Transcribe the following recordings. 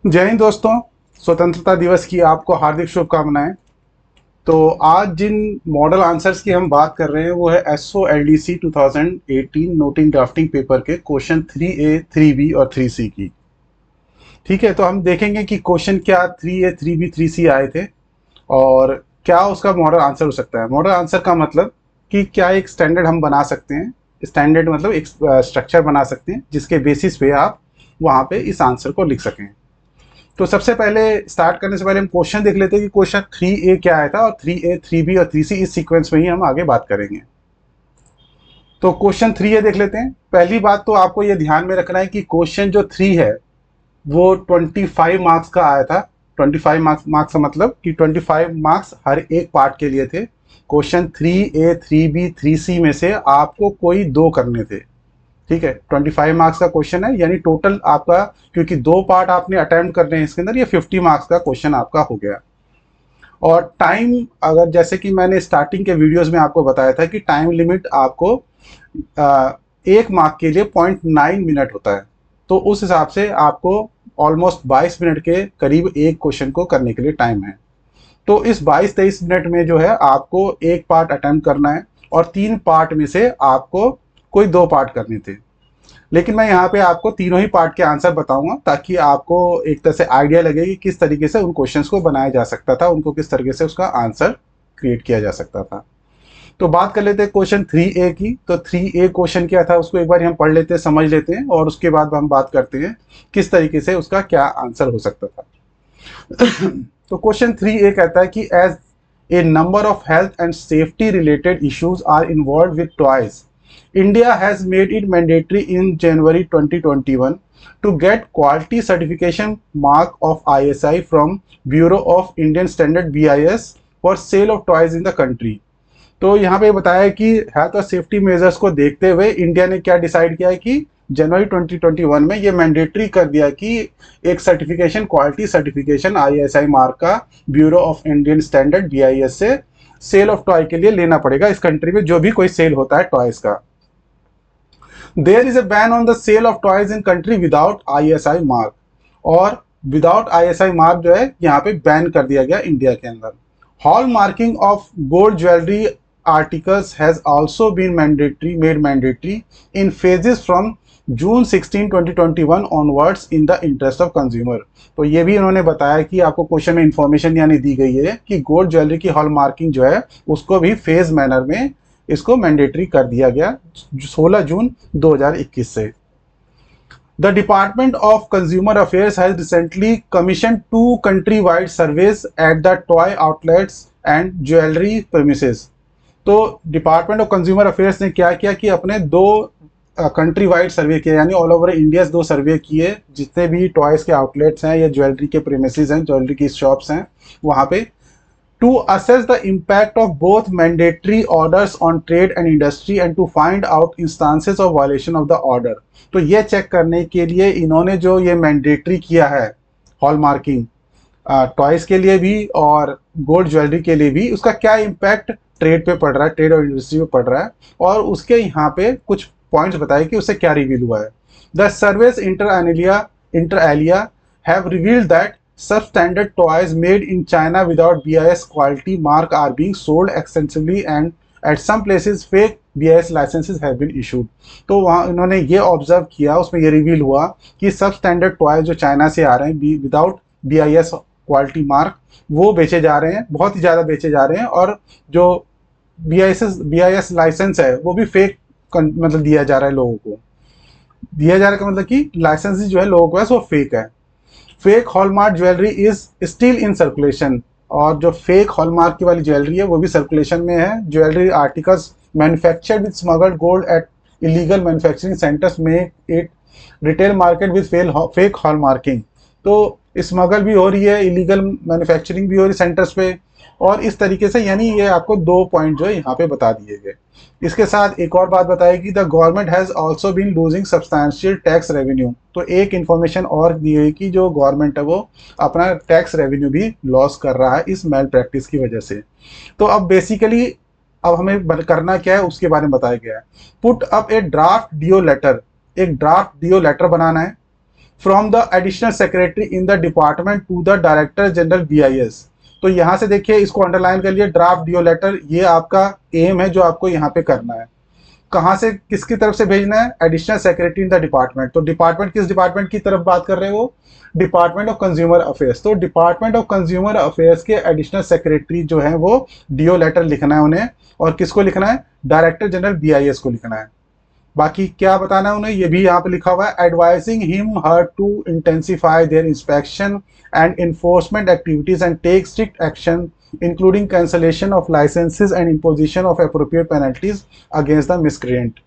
जय हिंद दोस्तों। स्वतंत्रता दिवस की आपको हार्दिक शुभकामनाएं। तो आज जिन मॉडल आंसर्स की हम बात कर रहे हैं वो है SO LDC 2018 noting drafting paper के क्वेश्चन 3A 3B और 3C की। ठीक है, तो हम देखेंगे कि क्वेश्चन क्या 3A 3B 3C आए थे और क्या उसका मॉडल आंसर हो सकता है। मॉडल आंसर का मतलब कि क्या एक स्टैंडर्ड हम बना सकते हैं। स्टैंडर्ड मतलब एक स्ट्रक्चर बना सकते हैं जिसके बेसिस पे आप वहाँ पे इस आंसर को लिख सकें। तो सबसे पहले स्टार्ट करने से पहले हम क्वेश्चन देख लेते हैं कि क्वेश्चन 3A क्या आया था और 3A 3B और 3C इस सीक्वेंस में ही हम आगे बात करेंगे। तो क्वेश्चन 3A देख लेते हैं। पहली बात तो आपको ये ध्यान में रखना है कि क्वेश्चन जो 3 है वो 25 मार्क्स का आया था। 25 मार्क्स का मतलब कि 25 मार्क्स हर एक पार्ट के लिए थे। क्वेश्चन 3A 3B 3C में से आपको कोई दो करने थे। ठीक है, 25 मार्क्स का क्वेश्चन है, यानी टोटल आपका, क्योंकि दो पार्ट आपने अटेम्प्ट करने हैं इसके अंदर, ये 50 मार्क्स का क्वेश्चन आपका हो गया। और टाइम, अगर जैसे कि मैंने स्टार्टिंग के वीडियोस में आपको बताया था कि टाइम लिमिट आपको एक मार्क के लिए 0.9 मिनट होता है। तो उस हिसाब से आपको ऑलमोस्ट 22 मिनट के करीब एक क्वेश्चन को करने के लिए टाइम है। तो इस 22-23 मिनट में जो है आपको एक पार्ट अटेम्प्ट करना है और 3 पार्ट में से आपको कोई 2 पार्ट करने थे। लेकिन मैं यहाँ पे आपको तीनों ही पार्ट के आंसर बताऊंगा ताकि आपको एक तरह से आइडिया लगे कि किस तरीके से उन क्वेश्चंस को बनाया जा सकता था, उनको किस तरीके से उसका आंसर क्रिएट किया जा सकता था। तो बात कर लेते हैं क्वेश्चन 3A की। तो 3A क्वेश्चन क्या था उसको एक बार हम पढ़ लेते हैं, समझ लेते हैं, और उसके बाद हम बात करते हैं किस तरीके से उसका क्या आंसर हो सकता था। तो क्वेश्चन 3A कहता है कि as a number of health and safety related issues are involve with toys, India has made it mandatory in January 2021 to get quality certification mark of ISI from Bureau of Indian Standard BIS for sale of toys in the country। तो यहाँ पे बताया है कि health और safety measures को देखते हुए इंडिया ने क्या डिसाइड किया है कि जनवरी 2021 में ये मैंडेटरी कर दिया कि एक certification, quality certification ISI mark का bureau of Indian standard BIS से सेल ऑफ टॉय के लिए लेना पड़ेगा इस कंट्री में, जो भी कोई सेल होता है टॉयज का। There is a ban on the sale of toys in country without ISI mark, और विदाउट ISI मार्क जो है यहाँ पे बैन कर दिया गया इंडिया के अंदर। Hall marking of gold jewellery articles has also been made mandatory in phases from June 16 2021 onwards in the interest of consumer. तो ये भी इन्होंने बताया कि आपको क्वेश्चन में इंफॉर्मेशन यानी दी गई है कि गोल्ड ज्वेलरी की हॉल मार्किंग जो है उसको भी फेज मैनर में इसको मैंडेटरी कर दिया गया 16 जून 2021 से। The Department of Consumer Affairs has recently commissioned 2 country-wide surveys at the toy outlets and jewelry premises। तो डिपार्टमेंट ऑफ कंज्यूमर अफेयर्स ने क्या किया कि अपने 2 कंट्री वाइड सर्वे किए, यानी ऑल ओवर इंडिया 2 सर्वे किए जितने भी टॉयज के आउटलेट्स हैं या ज्वेलरी के प्रीमिसेस हैं, ज्वेलरी की शॉप्स हैं वहाँ पे, to assess the impact of both mandatory orders on trade and industry and to find out instances of violation of the order। तो ये चेक करने के लिए इन्होंने जो ये मैंडेटरी किया है हॉल मार्किंग टॉयज के लिए भी और गोल्ड ज्वेलरी के लिए भी, उसका क्या इम्पैक्ट ट्रेड पे पड़ रहा है, ट्रेड और इंडस्ट्री पे पड़ रहा है, और उसके यहाँ पे कुछ पॉइंट्स बताए कि उससे क्या रिवील हुआ है। The surveys inter alia have revealed that substandard toys made in China without BIS quality mark are being sold extensively and at some places fake BIS licenses have been issued। तो वहाँ इन्होंने ये observe किया, उसमें ये reveal हुआ कि सब स्टैंडर्ड टॉय जो चाइना से आ रहे हैं विदाउट BIS क्वालिटी मार्क वो बेचे जा रहे हैं, बहुत ही ज़्यादा बेचे जा रहे हैं, और जो BIS लाइसेंस है वो भी फेक मतलब दिया जा रहा है लोगों को। दिया जा रहा है का मतलब कि लाइसेंस जो है लोगों के पास वो फेक है। Fake hallmark jewellery is still in circulation, और जो फेक हॉलमार्क की वाली ज्वेलरी है वो भी सर्कुलेशन में है। Jewellery articles manufactured with smuggled gold eight illegal manufacturing centres make it retail market with fake hallmarking. तो स्मगल भी हो रही है, इलीगल मैन्युफैक्चरिंग भी हो रही है सेंटर्स पे, और इस तरीके से, यानी ये आपको 2 पॉइंट जो है यहाँ पे बता दिए गए। इसके साथ एक और बात बताई कि the government has also been losing substantial tax revenue. तो एक इन्फॉर्मेशन और दी गई कि जो गवर्नमेंट है वो अपना टैक्स रेवेन्यू भी लॉस कर रहा है इस मेल प्रैक्टिस की वजह से। तो अब बेसिकली अब हमें करना क्या है उसके बारे में बताया गया है। Put up a draft DO letter, एक ड्राफ्ट डीओ लेटर बनाना है from the additional secretary in the department to the director general BIS। तो यहाँ से देखिए, इसको अंडरलाइन कर लिए, ड्राफ्ट डीओ लेटर, ये आपका एम है जो आपको यहाँ पे करना है। कहाँ से, किसकी तरफ से भेजना है? Additional secretary in the department. तो डिपार्टमेंट, किस डिपार्टमेंट की तरफ बात कर रहे हो? Department of consumer affairs. तो डिपार्टमेंट ऑफ कंज्यूमर अफेयर्स के एडिशनल सेक्रेटरी जो है वो डीओ लेटर लिखना है उन्हें। और किसको लिखना है? डायरेक्टर जनरल BIS को लिखना है। बाकी क्या बताना है उन्हें, ये भी यहाँ पे लिखा हुआ है, advising him her to intensify their inspection and enforcement activities and take strict action including cancellation of licences and imposition of appropriate penalties against the miscreant.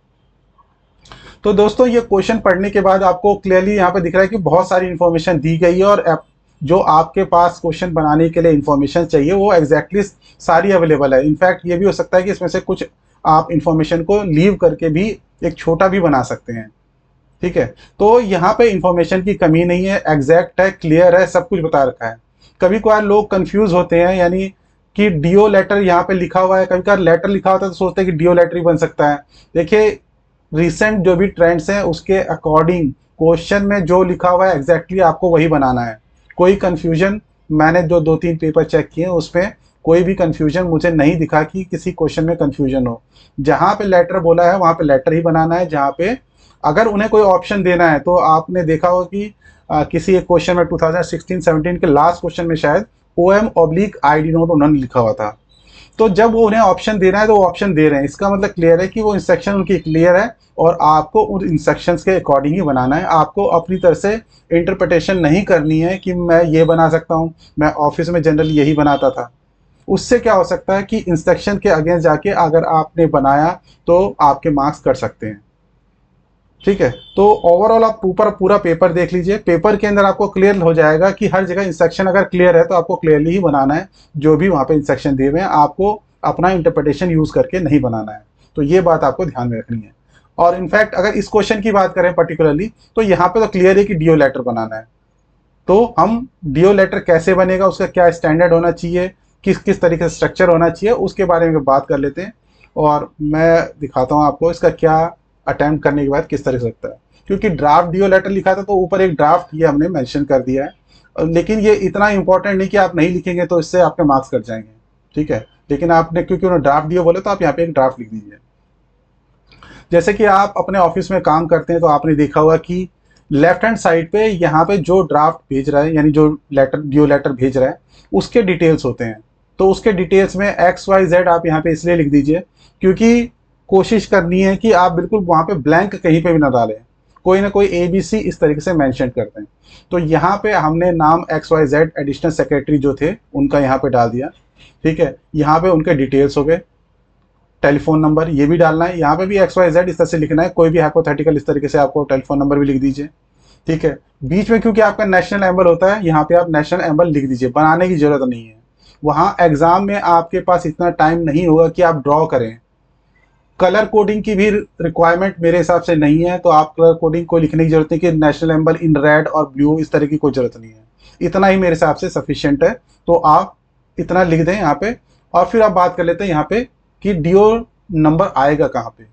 तो दोस्तों, ये क्वेश्चन पढ़ने के बाद आपको क्लियरली यहाँ पे दिख रहा है कि बहुत सारी इन्फॉर्मेशन दी गई है, और जो आपके पास क्वेश्चन बनाने के लिए इन्फॉर्मेशन चाहिए वो एग्जैक्टली सारी अवेलेबल है। इनफैक्ट ये भी हो सकता है कि इसमें से कुछ आप इन्फॉर्मेशन को लीव करके भी एक छोटा भी बना सकते हैं। ठीक है, तो यहाँ पे इंफॉर्मेशन की कमी नहीं है, एग्जैक्ट है, क्लियर है, सब कुछ बता रखा है। कभी कभार लोग कंफ्यूज होते हैं, यानी कि डीओ लेटर यहाँ पे लिखा हुआ है, कभी कभार लेटर लिखा होता है तो सोचते हैं कि डीओ लेटर ही बन सकता है। देखिए, रिसेंट जो भी ट्रेंड्स हैं उसके अकॉर्डिंग क्वेश्चन में जो लिखा हुआ है एग्जैक्टली आपको वही बनाना है। कोई कंफ्यूजन, मैंने जो 2-3 पेपर चेक किए उसमें कोई भी कंफ्यूजन मुझे नहीं दिखा कि किसी क्वेश्चन में कंफ्यूजन हो। जहाँ पे लेटर बोला है वहाँ पे लेटर ही बनाना है। जहाँ पे अगर उन्हें कोई ऑप्शन देना है, तो आपने देखा होगा कि किसी एक क्वेश्चन में 2016-17 के लास्ट क्वेश्चन में शायद OM/ID नोट उन्होंने लिखा हुआ था। तो जब वो उन्हें ऑप्शन देना है तो वो ऑप्शन दे रहे हैं, इसका मतलब क्लियर है कि वो इंस्ट्रक्शन उनकी क्लियर है और आपको उन इंस्ट्रक्शंस के अकॉर्डिंग ही बनाना है। आपको अपनी तरफ से इंटरप्रिटेशन नहीं करनी है कि मैं ये बना सकता हूँ, मैं ऑफिस में जनरली यही बनाता था। उससे क्या हो सकता है कि इंस्ट्रक्शन के अगेंस्ट जाके अगर आपने बनाया तो आपके मार्क्स कट सकते हैं। ठीक है, तो ओवरऑल आप पूरा पेपर देख लीजिए। पेपर के अंदर आपको क्लियर हो जाएगा कि हर जगह इंस्ट्रक्शन अगर क्लियर है तो आपको क्लियरली ही बनाना है। जो भी वहाँ पे इंस्ट्रक्शन दिए हुए हैं आपको अपना इंटरप्रिटेशन यूज़ करके नहीं बनाना है। तो ये बात आपको ध्यान में रखनी है। और इनफैक्ट अगर इस क्वेश्चन की बात करें पर्टिकुलरली, तो यहाँ पे तो क्लियर है कि डीओ लेटर बनाना है। तो हम डीओ लेटर कैसे बनेगा, उसका क्या स्टैंडर्ड होना चाहिए, किस किस तरीके से स्ट्रक्चर होना चाहिए, उसके बारे में बात कर लेते हैं। और मैं दिखाता हूँ आपको इसका क्या अटेम्प्ट करने के बाद किस तरह से लगता है। क्योंकि ड्राफ्ट डीओ लेटर लिखा था तो ऊपर एक ड्राफ्ट ये हमने मेंशन कर दिया है, लेकिन ये इतना इंपॉर्टेंट नहीं कि आप नहीं लिखेंगे तो इससे आपके मार्क्स कट जाएंगे। ठीक है, लेकिन आपने क्योंकि उन्होंने ड्राफ्ट डीओ बोले तो आप यहाँ पे एक ड्राफ्ट लिख दीजिए। जैसे कि आप अपने ऑफिस में काम करते हैं तो आपने देखा होगा कि लेफ्ट हैंड साइड पे यहाँ पे जो ड्राफ्ट भेज रहा है, यानी जो लेटर डीओ लेटर भेज रहा है, उसके डिटेल्स होते हैं। तो उसके डिटेल्स में XYZ आप यहाँ पे इसलिए लिख दीजिए क्योंकि कोशिश करनी है कि आप बिल्कुल वहाँ पे ब्लैंक कहीं पे भी ना डालें, कोई ना कोई ABC इस तरीके से मेंशन करते हैं। तो यहाँ पे हमने नाम XYZ एडिशनल सेक्रेटरी जो थे उनका यहाँ पे डाल दिया। ठीक है, यहाँ पे उनके डिटेल्स हो गए, टेलीफोन नंबर ये भी डालना है, यहाँ पे भी XYZ इस तरह से लिखना है, कोई भी हाइपोथेटिकल इस तरीके से आपको टेलीफोन नंबर भी लिख दीजिए। ठीक है, बीच में क्योंकि आपका नेशनल एम्बल होता है, यहाँ पे आप नेशनल एम्बल लिख दीजिए, बनाने की जरूरत नहीं है। वहाँ एग्जाम में आपके पास इतना टाइम नहीं होगा कि आप ड्रॉ करें। कलर कोडिंग की भी रिक्वायरमेंट मेरे हिसाब से नहीं है, तो आप कलर कोडिंग को लिखने की जरूरत नहीं कि नेशनल एम्बल इन रेड और ब्लू, इस तरह की कोई जरूरत नहीं है। इतना ही मेरे हिसाब से सफिशिएंट है, तो आप इतना लिख दें यहाँ पे। और फिर आप बात कर लेते हैं यहाँ पे कि डीओ नंबर आएगा कहाँ पे।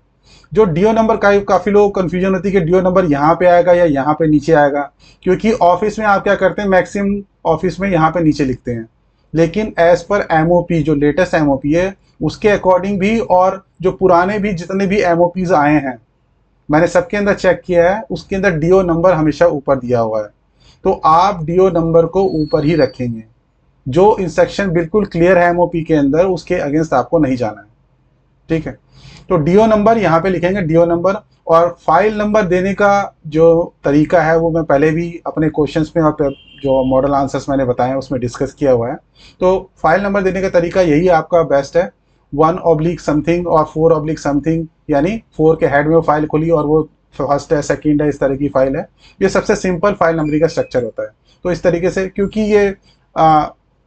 जो डीओ नंबर का काफ़ी लोग कंफ्यूजन होती है कि डीओ नंबर यहाँ पे आएगा या यहाँ पे नीचे आएगा, क्योंकि ऑफिस में आप क्या करते हैं, मैक्सिमम ऑफिस में यहाँ पे नीचे लिखते हैं, लेकिन एज पर MOP जो लेटेस्ट MOP है उसके अकॉर्डिंग भी, और जो पुराने भी जितने भी MOPs आए हैं मैंने सबके अंदर चेक किया है, उसके अंदर डीओ नंबर हमेशा ऊपर दिया हुआ है। तो आप डीओ नंबर को ऊपर ही रखेंगे। जो इंस्ट्रक्शन बिल्कुल क्लियर है MOP के अंदर उसके अगेंस्ट आपको नहीं जाना है। ठीक है, तो डीओ नंबर यहाँ पे लिखेंगे, डीओ नंबर। और फाइल नंबर देने का जो तरीका है वो मैं पहले भी अपने क्वेश्चंस में और जो मॉडल आंसर्स मैंने बताए हैं उसमें डिस्कस किया हुआ है। तो फाइल नंबर देने का तरीका यही आपका बेस्ट है, 1/समथिंग और 4/समथिंग, यानी 4 के हेड में वो फाइल खुली और वो फर्स्ट है, सेकंड है, इस तरह की फाइल है। ये सबसे सिंपल फाइल नंबरिंग का स्ट्रक्चर होता है। तो इस तरीके से, क्योंकि ये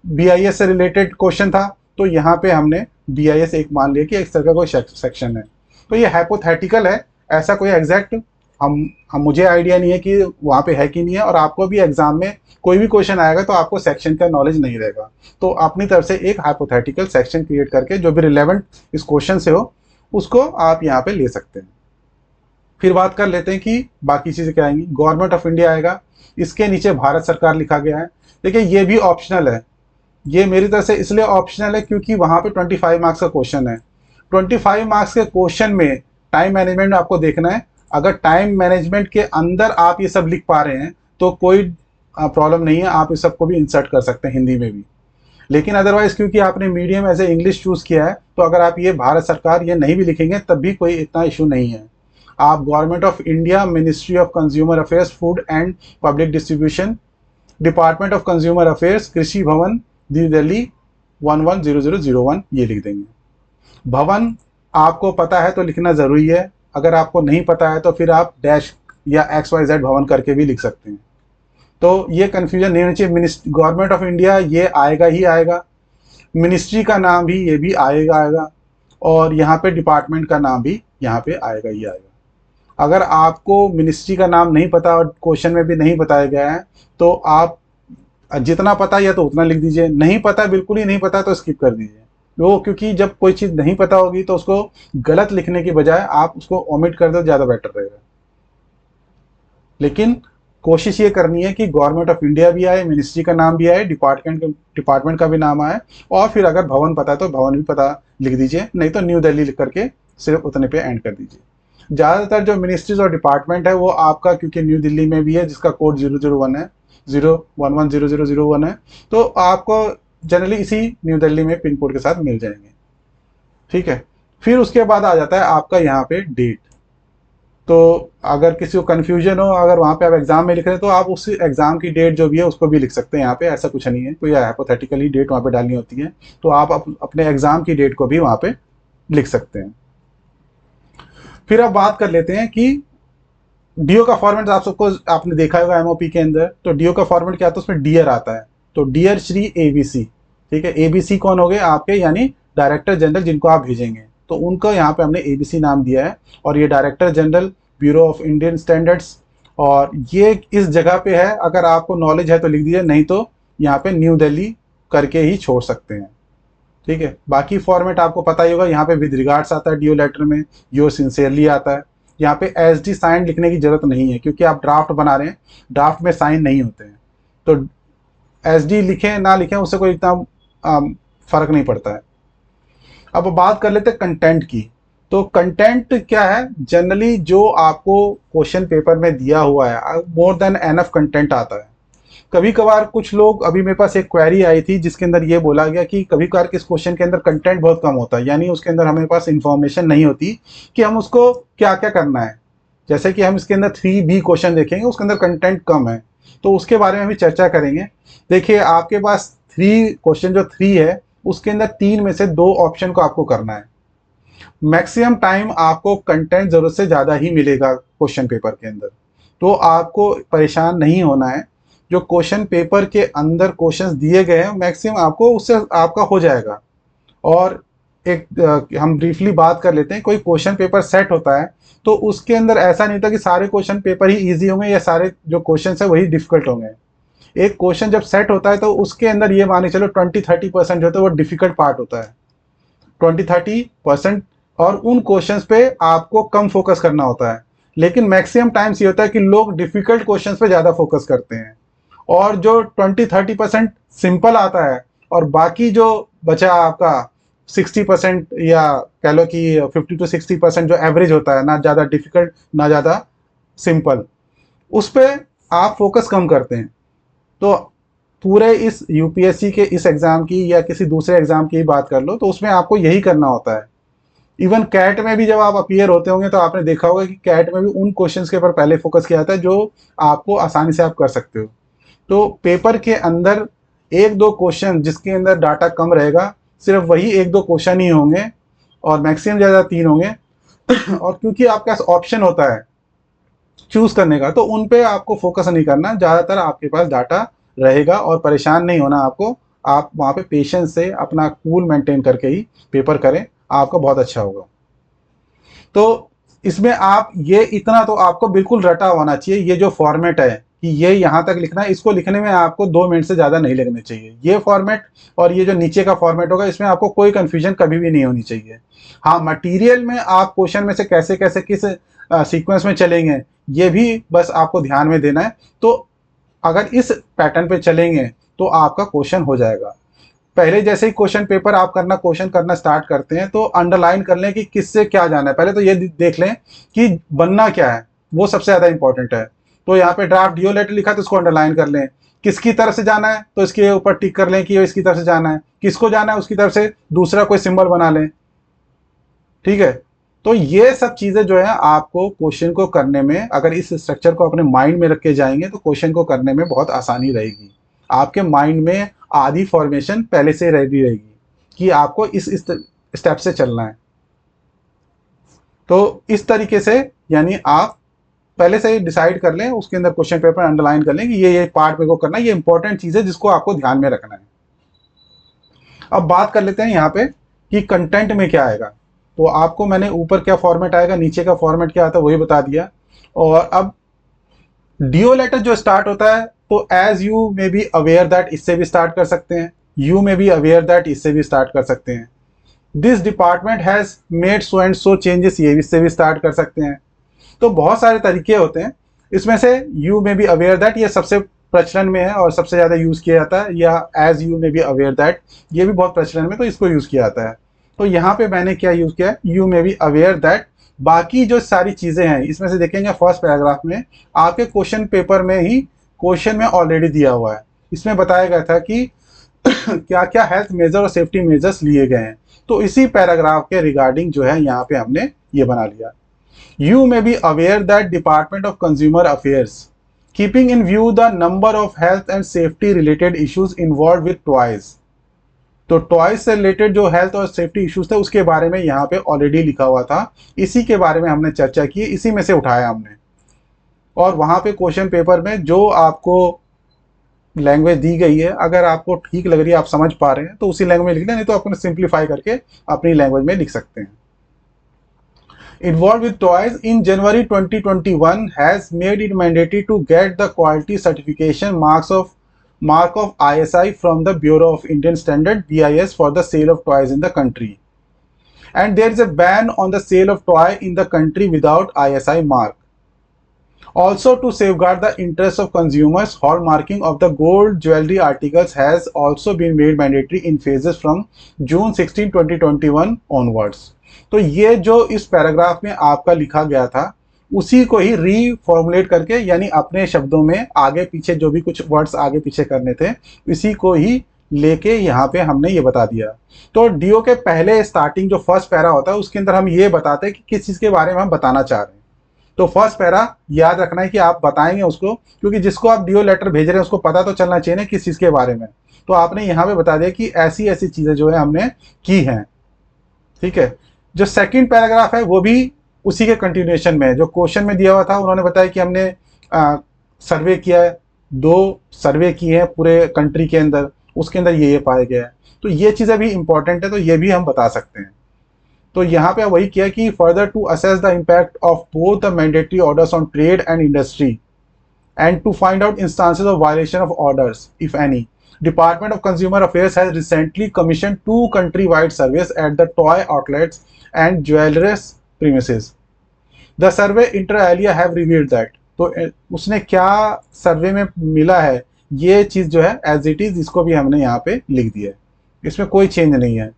BIS से रिलेटेड क्वेश्चन था तो यहाँ पे हमने BIS एक मान लिया कि इस तरह का कोई सेक्शन है। तो ये हाइपोथेटिकल है, ऐसा कोई एग्जैक्ट हम मुझे आइडिया नहीं है कि वहाँ पे है कि नहीं है। और आपको भी एग्जाम में कोई भी क्वेश्चन आएगा तो आपको सेक्शन का नॉलेज नहीं रहेगा, तो अपनी तरफ से एक हाइपोथेटिकल सेक्शन क्रिएट करके जो भी रिलेवेंट इस क्वेश्चन से हो उसको आप यहाँ पे ले सकते हैं। फिर बात कर लेते हैं कि बाकी चीज़ें क्या आएंगी। गवर्नमेंट ऑफ इंडिया आएगा, इसके नीचे भारत सरकार लिखा गया है। देखिए ये भी ऑप्शनल है, ये मेरी तरफ से इसलिए ऑप्शनल है क्योंकि वहाँ पे 25 मार्क्स का क्वेश्चन है। 25 मार्क्स के क्वेश्चन में टाइम मैनेजमेंट आपको देखना है। अगर टाइम मैनेजमेंट के अंदर आप ये सब लिख पा रहे हैं तो कोई प्रॉब्लम नहीं है, आप इस सबको भी इंसर्ट कर सकते हैं हिंदी में भी। लेकिन अदरवाइज क्योंकि आपने medium as a English choose किया है, तो अगर आप ये भारत सरकार ये नहीं भी लिखेंगे तब भी कोई इतना इशू नहीं है। आप government of India, ministry of consumer affairs, food and public distribution, department of consumer affairs, कृषि भवन, न्यू दिल्ली 110001, ये लिख देंगे। भवन आपको पता है तो लिखना ज़रूरी है, अगर आपको नहीं पता है तो फिर आप डैश या XYZ भवन करके भी लिख सकते हैं। तो ये कन्फ्यूजन नहीं होनी चाहिए। गवर्नमेंट ऑफ इंडिया ये आएगा ही आएगा, मिनिस्ट्री का नाम भी ये भी आएगा, और यहाँ पे डिपार्टमेंट का नाम भी यहाँ पे आएगा ही आएगा। अगर आपको मिनिस्ट्री का नाम नहीं पता और क्वेश्चन में भी नहीं बताया गया है तो आप जितना पता है तो उतना लिख दीजिए, नहीं पता बिल्कुल ही नहीं पता तो स्किप कर दीजिए। वो क्योंकि जब कोई चीज़ नहीं पता होगी तो उसको गलत लिखने की बजाय आप उसको ओमिट कर दो, ज़्यादा बेटर रहेगा। लेकिन कोशिश ये करनी है कि गवर्नमेंट ऑफ इंडिया भी आए, मिनिस्ट्री का नाम भी आए, डिपार्टमेंट का भी नाम आए, और फिर अगर भवन पता है तो भवन भी पता लिख दीजिए, नहीं तो न्यू दिल्ली लिख करके सिर्फ उतने पे एंड कर दीजिए। ज़्यादातर जो मिनिस्ट्रीज और डिपार्टमेंट है वो आपका, क्योंकि न्यू दिल्ली में भी है जिसका कोड 001 है, 0110001 है, तो आपको जनरली इसी न्यू दिल्ली में पिन कोड के साथ मिल जाएंगे। ठीक है, फिर उसके बाद आ जाता है आपका यहाँ पे डेट। तो अगर किसी को कन्फ्यूजन हो, अगर वहाँ पे आप एग्जाम में लिख रहे हैं तो आप उस एग्जाम की डेट जो भी है उसको भी लिख सकते हैं यहाँ पे, ऐसा कुछ नहीं है, कोई हाइपोथेटिकली डेट वहाँ पे डालनी होती है तो आप अपने एग्जाम की डेट को भी वहाँ पे लिख सकते हैं। फिर अब बात कर लेते हैं कि डीओ का फॉर्मेट आप सबको आपने देखा होगा एमओपी के अंदर, तो डीओ का फॉर्मेट क्या आता है, उसमें डियर आता है, तो डियर श्री एबीसी। ठीक है, एबीसी कौन हो गए आपके, यानी डायरेक्टर जनरल जिनको आप भेजेंगे, तो उनको यहाँ पे हमने एबीसी नाम दिया है। और ये director general, bureau of Indian standards, और ये इस जगह पे है। अगर आपको नॉलेज है तो लिख दीजिए, नहीं तो यहाँ पे न्यू दिल्ली करके ही छोड़ सकते हैं। ठीक है, बाकी फॉर्मेट आपको पता ही होगा, यहाँ पे विद रिगार्ड्स आता है डीओ लेटर में, योर सिंसियरली आता है। यहाँ पे एसडी साइन लिखने की जरूरत नहीं है क्योंकि आप ड्राफ्ट बना रहे हैं, ड्राफ्ट में साइन नहीं होते हैं, तो एसडी लिखें ना लिखें उससे कोई इतना फर्क नहीं पड़ता है। अब बात कर लेते हैं कंटेंट की। तो कंटेंट क्या है, जनरली जो आपको क्वेश्चन पेपर में दिया हुआ है, मोर देन एनफ कंटेंट आता है। कभी कभार कुछ लोग, अभी मेरे पास एक क्वेरी आई थी जिसके अंदर ये बोला गया कि कभी कभार किस क्वेश्चन के अंदर कंटेंट बहुत कम होता है, यानी उसके अंदर हमारे पास इंफॉर्मेशन नहीं होती कि हम उसको क्या क्या करना है। जैसे कि हम इसके अंदर 3B क्वेश्चन देखेंगे, उसके अंदर कंटेंट कम है, तो उसके बारे में भी चर्चा करेंगे। देखिए आपके पास 3 क्वेश्चन जो 3 है उसके अंदर 3 में से 2 ऑप्शन को आपको करना है। मैक्सिमम टाइम आपको कंटेंट जरूरत से ज़्यादा ही मिलेगा क्वेश्चन पेपर के अंदर, तो आपको परेशान नहीं होना है। जो क्वेश्चन पेपर के अंदर क्वेश्चंस दिए गए हैं मैक्सिमम आपको उससे आपका हो जाएगा। और एक हम ब्रीफली बात कर लेते हैं, कोई क्वेश्चन पेपर सेट होता है तो उसके अंदर ऐसा नहीं होता कि सारे क्वेश्चन पेपर ही इजी होंगे या सारे जो क्वेश्चन है वही डिफिकल्ट होंगे। एक क्वेश्चन जब सेट होता है तो उसके अंदर ये माने चलो 20-30% जो होता है वो डिफिकल्ट पार्ट होता है, 20-30%, और उन क्वेश्चंस पे आपको कम फोकस करना होता है। लेकिन मैक्सिमम टाइम्स ये होता है कि लोग डिफिकल्ट क्वेश्चंस पे ज़्यादा फोकस करते हैं, और जो 20-30% सिंपल आता है और बाकी जो बचा आपका 60% या कह लो कि 50-60% जो एवरेज होता है, ना ज़्यादा डिफिकल्ट ना ज़्यादा सिंपल, उस पर आप फोकस कम करते हैं। तो पूरे इस यूपीएससी के इस एग्ज़ाम की या किसी दूसरे एग्ज़ाम की बात कर लो तो उसमें आपको यही करना होता है। इवन कैट में भी जब आप अपीयर होते होंगे तो आपने देखा होगा कि कैट में भी उन क्वेश्चंस के ऊपर पहले फोकस किया जाता है जो आपको आसानी से आप कर सकते हो। तो पेपर के अंदर 1-2 क्वेश्चन जिसके अंदर डाटा कम रहेगा, सिर्फ वही 1-2 क्वेश्चन ही होंगे, और मैक्सिमम ज़्यादा 3 होंगे। और क्योंकि आपके पास ऑप्शन होता है चूज करने का, तो उन पे आपको फोकस नहीं करना, ज़्यादातर आपके पास डाटा रहेगा और परेशान नहीं होना आपको। आप वहाँ पे पेशेंस से अपना कूल मेंटेन करके ही पेपर करें, आपका बहुत अच्छा होगा। तो इसमें आप ये इतना तो आपको बिल्कुल रटा होना चाहिए, ये जो फॉर्मेट है कि ये यहाँ तक लिखना है, इसको लिखने में आपको 2 मिनट से ज़्यादा नहीं लगने चाहिए। ये फॉर्मेट और ये जो नीचे का फॉर्मेट होगा, इसमें आपको कोई कन्फ्यूजन कभी भी नहीं होनी चाहिए। हाँ, मटेरियल में आप क्वेश्चन में से कैसे कैसे किस सीक्वेंस में चलेंगे, ये भी बस आपको ध्यान में देना है। तो अगर इस पैटर्न पे चलेंगे तो आपका क्वेश्चन हो जाएगा। पहले जैसे ही क्वेश्चन पेपर आप क्वेश्चन करना स्टार्ट करते हैं तो अंडरलाइन कर लें कि किससे क्या जाना है। पहले तो ये देख लें कि बनना क्या है, वो सबसे ज़्यादा इंपॉर्टेंट है। तो यहाँ पे ड्राफ्ट डीओ लेटर लिखा तो इसको अंडरलाइन कर लें। किसकी तरफ से जाना है तो इसके ऊपर टिक कर लें कि इसकी तरफ से जाना है। किसको जाना है उसकी तरफ से दूसरा कोई सिंबल बना लें। ठीक है, तो ये सब चीज़ें जो है आपको क्वेश्चन को करने में, अगर इस स्ट्रक्चर को अपने माइंड में रख के जाएंगे तो क्वेश्चन को करने में बहुत आसानी रहेगी। आपके माइंड में आधी फॉर्मेशन पहले से रेडी रहेगी कि आपको इस स्टेप से चलना है। तो इस तरीके से यानी आप पहले से ही डिसाइड कर लें, उसके अंदर क्वेश्चन पेपर अंडरलाइन कर लें कि ये पार्ट मेरे को करना है, ये इंपॉर्टेंट चीज़ है जिसको आपको ध्यान में रखना है। अब बात कर लेते हैं यहाँ पे कि कंटेंट में क्या आएगा। तो आपको मैंने ऊपर क्या फॉर्मेट आएगा, नीचे का फॉर्मेट क्या आता है वही बता दिया। और अब डीओ लेटर जो स्टार्ट होता है तो as you may be aware that इससे भी स्टार्ट कर सकते हैं, you may be aware that इससे भी स्टार्ट कर सकते हैं। This department has made so and so changes, ये इससे भी स्टार्ट कर सकते हैं। तो बहुत सारे तरीके होते हैं। इसमें से you may be aware that ये सबसे प्रचलन में है और सबसे ज़्यादा यूज़ किया जाता है, या as you may be aware that ये भी बहुत प्रचलन में, तो इसको यूज़ किया जाता है। तो यहाँ पे मैंने क्या यूज़ किया है, you may be aware that. बाकी जो सारी चीज़ें हैं इसमें से देखेंगे फर्स्ट पैराग्राफ में आपके क्वेश्चन पेपर में ही क्वेश्चन में ऑलरेडी दिया हुआ है। इसमें बताया गया था कि क्या क्या हेल्थ मेजर और सेफ्टी मेजर्स लिए गए हैं। तो इसी पैराग्राफ के रिगार्डिंग जो है यहाँ पे हमने ये बना लिया। You may be aware that Department of Consumer Affairs, keeping in view the number of health and safety related issues involved with toys, तो टॉयज से रिलेटेड जो हेल्थ और सेफ्टी इश्यूज थे उसके बारे में यहाँ पे ऑलरेडी लिखा हुआ था। इसी के बारे में हमने चर्चा की, इसी में से उठाया हमने। और वहाँ पे क्वेश्चन पेपर में जो आपको लैंग्वेज दी गई है, अगर आपको ठीक लग रही है, आप समझ पा रहे हैं तो उसी लैंग्वेज में लिखना, नहीं तो अपने सिंप्लीफाई करके अपनी लैंग्वेज में लिख सकते हैं। Involved with toys in January 2021 has made it mandatory to get the quality certification mark of ISI from the Bureau of Indian Standard BIS for the sale of toys in the country. And there is a ban on the sale of toy in the country without ISI mark. Also, to safeguard the interests of consumers, hallmarking of the gold jewelry articles has also been made mandatory in phases from June 16, 2021 onwards. तो ये जो इस paragraph में आपका लिखा गया था उसी को ही रीफॉर्मुलेट करके, यानी अपने शब्दों में आगे पीछे जो भी कुछ वर्ड्स आगे पीछे करने थे इसी को ही लेके यहाँ पे हमने ये बता दिया। तो डीओ के पहले स्टार्टिंग जो फर्स्ट पैरा होता है उसके अंदर हम ये बताते हैं कि किस चीज़ के बारे में हम बताना चाह रहे हैं। तो फर्स्ट पैरा याद रखना है कि आप बताएंगे उसको, क्योंकि जिसको आप डीओ लेटर भेज रहे हैं उसको पता तो चलना चाहिए ना किस चीज़ के बारे में। तो आपने यहाँ पे बता दिया कि ऐसी ऐसी चीज़ें जो है हमने की हैं। ठीक है, जो सेकंड पैराग्राफ है वो भी उसी के कंटिन्यूएशन में है। जो क्वेश्चन में दिया हुआ था उन्होंने बताया कि हमने सर्वे किया है, 2 सर्वे किए हैं पूरे कंट्री के अंदर, उसके अंदर ये पाया गया है। तो ये चीज़ें भी इंपॉर्टेंट है, तो ये भी हम बता सकते हैं। तो यहाँ पे वही किया कि further to assess the impact of both the mandatory orders on trade and industry and to find out instances of violation of orders, if any. Department of Consumer Affairs has recently commissioned 2 country-wide surveys at the toy outlets and jewelers premises. The survey inter alia have revealed that. तो उसने क्या सर्वे में मिला है ये चीज़ जो है as it is, इसको भी हमने यहाँ पे लिख दिया है, इसमें कोई चेंज नहीं है।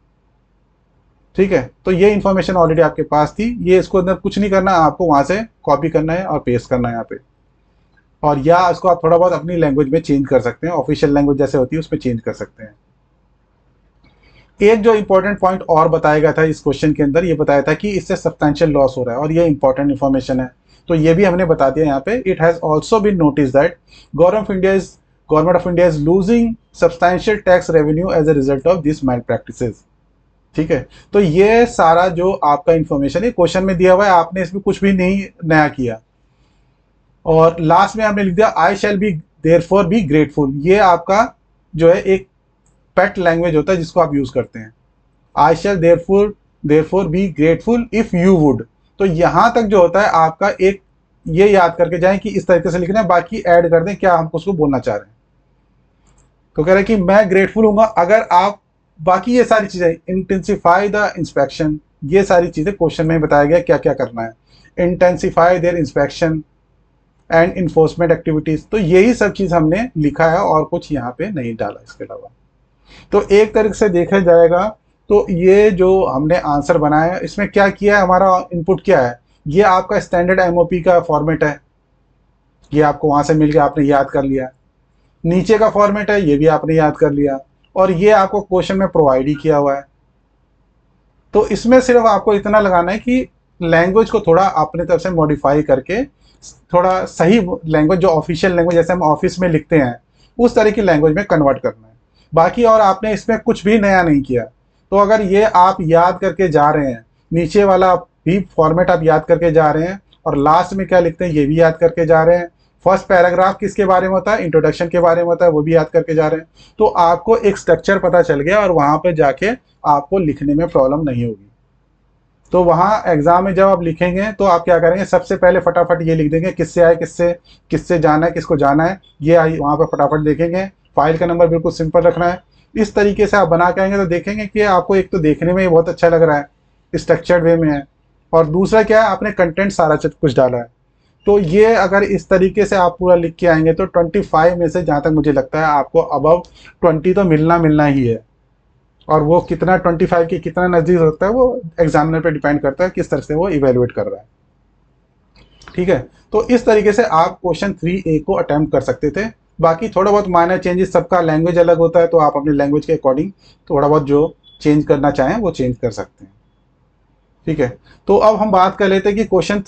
ठीक है, तो ये इन्फॉर्मेशन ऑलरेडी आपके पास थी, ये इसको अंदर कुछ नहीं करना, आपको वहाँ से कॉपी करना है और पेस्ट करना है यहाँ पे, और या इसको आप थोड़ा बहुत अपनी लैंग्वेज में चेंज कर सकते हैं, ऑफिशियल लैंग्वेज जैसे होती है उसमें चेंज कर सकते हैं। एक जो इंपॉर्टेंट पॉइंट और बताया गया था इस क्वेश्चन के अंदर, ये बताया था कि इससे सब्सटैंशियल लॉस हो रहा है, और ये इंपॉर्टेंट इन्फॉर्मेशन है, तो ये भी हमने बता दिया यहाँ पे। It has also been notice that government of India is losing substantial tax revenue as a result of this malpractices. ठीक है, तो ये सारा जो आपका इन्फॉर्मेशन है क्वेश्चन में दिया हुआ है, आपने इसमें कुछ भी नहीं नया किया। और लास्ट में आपने लिख दिया I shall be therefore be grateful. ये आपका जो है एक पेट लैंग्वेज होता है जिसको आप यूज करते हैं। I shall therefore be grateful if you would. तो यहां तक जो होता है आपका एक ये याद करके जाएं कि इस तरीके से लिखना है, बाकी ऐड कर दें क्या हम उसको बोलना चाह रहे हैं। तो कह रहे हैं कि मैं ग्रेटफुल हूँगा अगर आप बाकी ये सारी चीज़ें, इंटेंसिफाई द इंस्पेक्शन, ये सारी चीज़ें क्वेश्चन में बताया गया क्या क्या करना है। Intensify their inspection and enforcement activities, तो यही सब चीज़ हमने लिखा है और कुछ यहाँ पे नहीं डाला इसके अलावा। तो एक तरीके से देखा जाएगा तो ये जो हमने आंसर बनाया है इसमें क्या किया है, हमारा इनपुट क्या है, ये आपका स्टैंडर्ड एमओपी का फॉर्मेट है, ये आपको वहाँ से मिल गया, आपने याद कर लिया। नीचे का फॉर्मेट है, ये भी आपने याद कर लिया, और ये आपको क्वेश्चन में प्रोवाइड ही किया हुआ है। तो इसमें सिर्फ आपको इतना लगाना है कि लैंग्वेज को थोड़ा अपने तरफ से मॉडिफाई करके थोड़ा सही लैंग्वेज, जो ऑफिशियल लैंग्वेज जैसे हम ऑफिस में लिखते हैं उस तरह की लैंग्वेज में कन्वर्ट करना है। बाकी और आपने इसमें कुछ भी नया नहीं किया। तो अगर ये आप याद करके जा रहे हैं, नीचे वाला भी फॉर्मेट आप याद करके जा रहे हैं, और लास्ट में क्या लिखते हैं ये भी याद करके जा रहे हैं, फर्स्ट पैराग्राफ किसके बारे में होता है, इंट्रोडक्शन के बारे में होता है, वो भी याद करके जा रहे हैं, तो आपको एक स्ट्रक्चर पता चल गया और वहाँ पर जाके आपको लिखने में प्रॉब्लम नहीं होगी। तो वहाँ एग्जाम में जब आप लिखेंगे तो आप क्या करेंगे, सबसे पहले फटाफट ये लिख देंगे किससे आए, किससे किससे जाना है, किसको जाना है, ये आई वहाँ पर फटाफट देखेंगे। फाइल का नंबर बिल्कुल सिंपल रखना है। इस तरीके से आप बना के आएंगे तो देखेंगे कि आपको एक तो देखने में ही बहुत अच्छा लग रहा है, स्ट्रक्चर्ड वे में है, और दूसरा क्या है, आपने कंटेंट सारा कुछ डाला है। तो ये अगर इस तरीके से आप पूरा लिख के आएंगे तो 25 में से जहाँ तक मुझे लगता है आपको अबव 20 तो मिलना मिलना ही है। और वो कितना 25 के कितना नज़दीक होता है वो एग्जामिनर पे डिपेंड करता है किस तरह से वो इवेलुएट कर रहा है। ठीक है, तो इस तरीके से आप क्वेश्चन 3A को अटेम्प्ट कर सकते थे। बाकी थोड़ा बहुत माइनर चेंजेस, सबका लैंग्वेज अलग होता है तो आप अपनी लैंग्वेज के अकॉर्डिंग थोड़ा बहुत जो चेंज करना चाहें वो चेंज कर सकते हैं। ठीक है, तो अब हम बात कर लेते हैं कि क्वेश्चन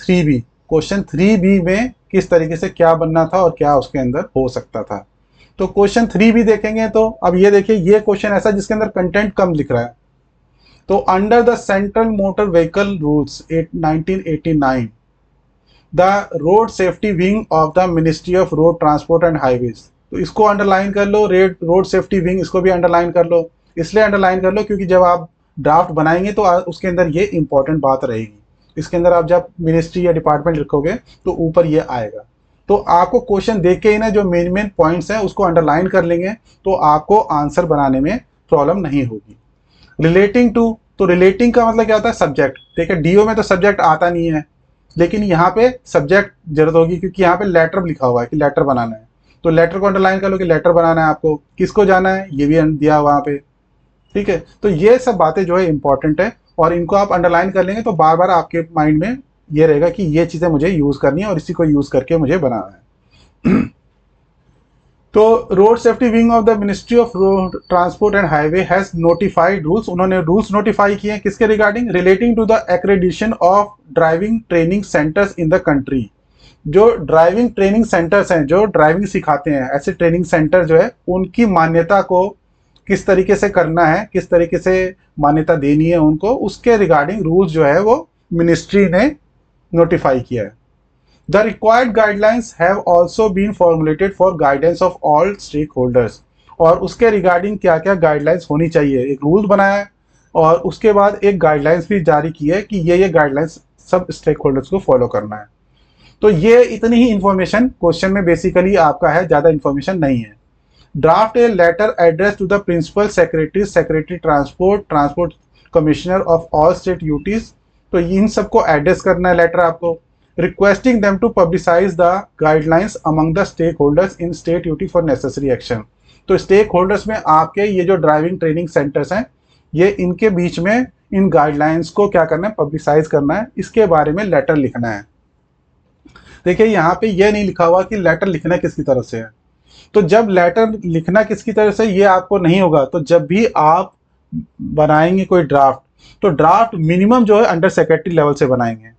3B में किस तरीके से क्या बनना था और क्या उसके अंदर हो सकता था। तो क्वेश्चन 3B देखेंगे तो अब ये देखिए, ये क्वेश्चन ऐसा जिसके अंदर कंटेंट कम लिख रहा है। तो under the central motor vehicle rules 1989 the road safety wing of the ministry of road transport and highways, तो इसको अंडरलाइन कर लो, रोड सेफ्टी विंग इसको भी अंडरलाइन कर लो। इसलिए अंडरलाइन कर लो क्योंकि जब आप ड्राफ्ट बनाएंगे तो उसके अंदर ये इंपॉर्टेंट बात रहेगी। इसके अंदर आप जब मिनिस्ट्री या डिपार्टमेंट लिखोगे तो ऊपर ये आएगा। तो आपको क्वेश्चन देख के ही ना जो मेन मेन पॉइंट्स हैं उसको अंडरलाइन कर लेंगे तो आपको आंसर बनाने में प्रॉब्लम नहीं होगी। रिलेटिंग टू, तो रिलेटिंग का मतलब क्या होता है, सब्जेक्ट। देखिए डीओ में तो सब्जेक्ट आता नहीं है, लेकिन यहाँ पे सब्जेक्ट जरूरत होगी क्योंकि यहाँ पे लेटर लिखा हुआ है कि लेटर बनाना है। तो लेटर को अंडरलाइन कर लो कि लेटर बनाना है आपको, किसको जाना है ये भी दिया वहाँ पे। ठीक है, तो ये सब बातें जो है इंपॉर्टेंट है और इनको आप अंडरलाइन कर लेंगे तो बार बार आपके माइंड में ये रहेगा कि ये चीज़ें मुझे यूज़ करनी है और इसी को यूज़ करके मुझे बनाना है। तो road safety wing of the ministry of road transport and highway has notified rules, उन्होंने रूल्स नोटिफाई किए हैं किसके regarding, relating to the accreditation of driving training centres in the country. जो ड्राइविंग ट्रेनिंग सेंटर्स हैं, जो driving सिखाते हैं, ऐसे ट्रेनिंग सेंटर जो है उनकी मान्यता को किस तरीके से करना है, किस तरीके से मान्यता देनी है उनको, उसके रिगार्डिंग रूल्स जो है वो मिनिस्ट्री ने नोटिफाई किया है। The required guidelines have also been formulated for guidance of all stake holders, और उसके रिगार्डिंग क्या क्या गाइडलाइंस होनी चाहिए, एक रूल बनाया है और उसके बाद एक गाइडलाइंस भी जारी की है कि ये गाइडलाइंस सब स्टेक होल्डर्स को फॉलो करना है। तो ये इतनी ही इंफॉर्मेशन क्वेश्चन में बेसिकली आपका है, ज़्यादा इंफॉर्मेशन नहीं है। Draft a letter address to the principal secretary, secretary transport, transport commissioner of all state UTs, तो इन सबको एड्रेस करना है लेटर आपको। Requesting them to publicise the guidelines among the stakeholders in state UT for necessary action. तो stakeholders में आपके ये जो ड्राइविंग ट्रेनिंग सेंटर्स हैं ये इनके बीच में इन गाइडलाइंस को क्या करना है, पब्लिसाइज करना है, इसके बारे में लेटर लिखना है। देखिए यहाँ पे ये नहीं लिखा हुआ कि लेटर लिखना किसकी तरफ से है। तो जब लेटर लिखना किसकी तरफ से ये आपको नहीं होगा तो जब भी आप बनाएंगे कोई ड्राफ्ट तो ड्राफ्ट मिनिमम जो है अंडर सेक्रेटरी लेवल से बनाएंगे,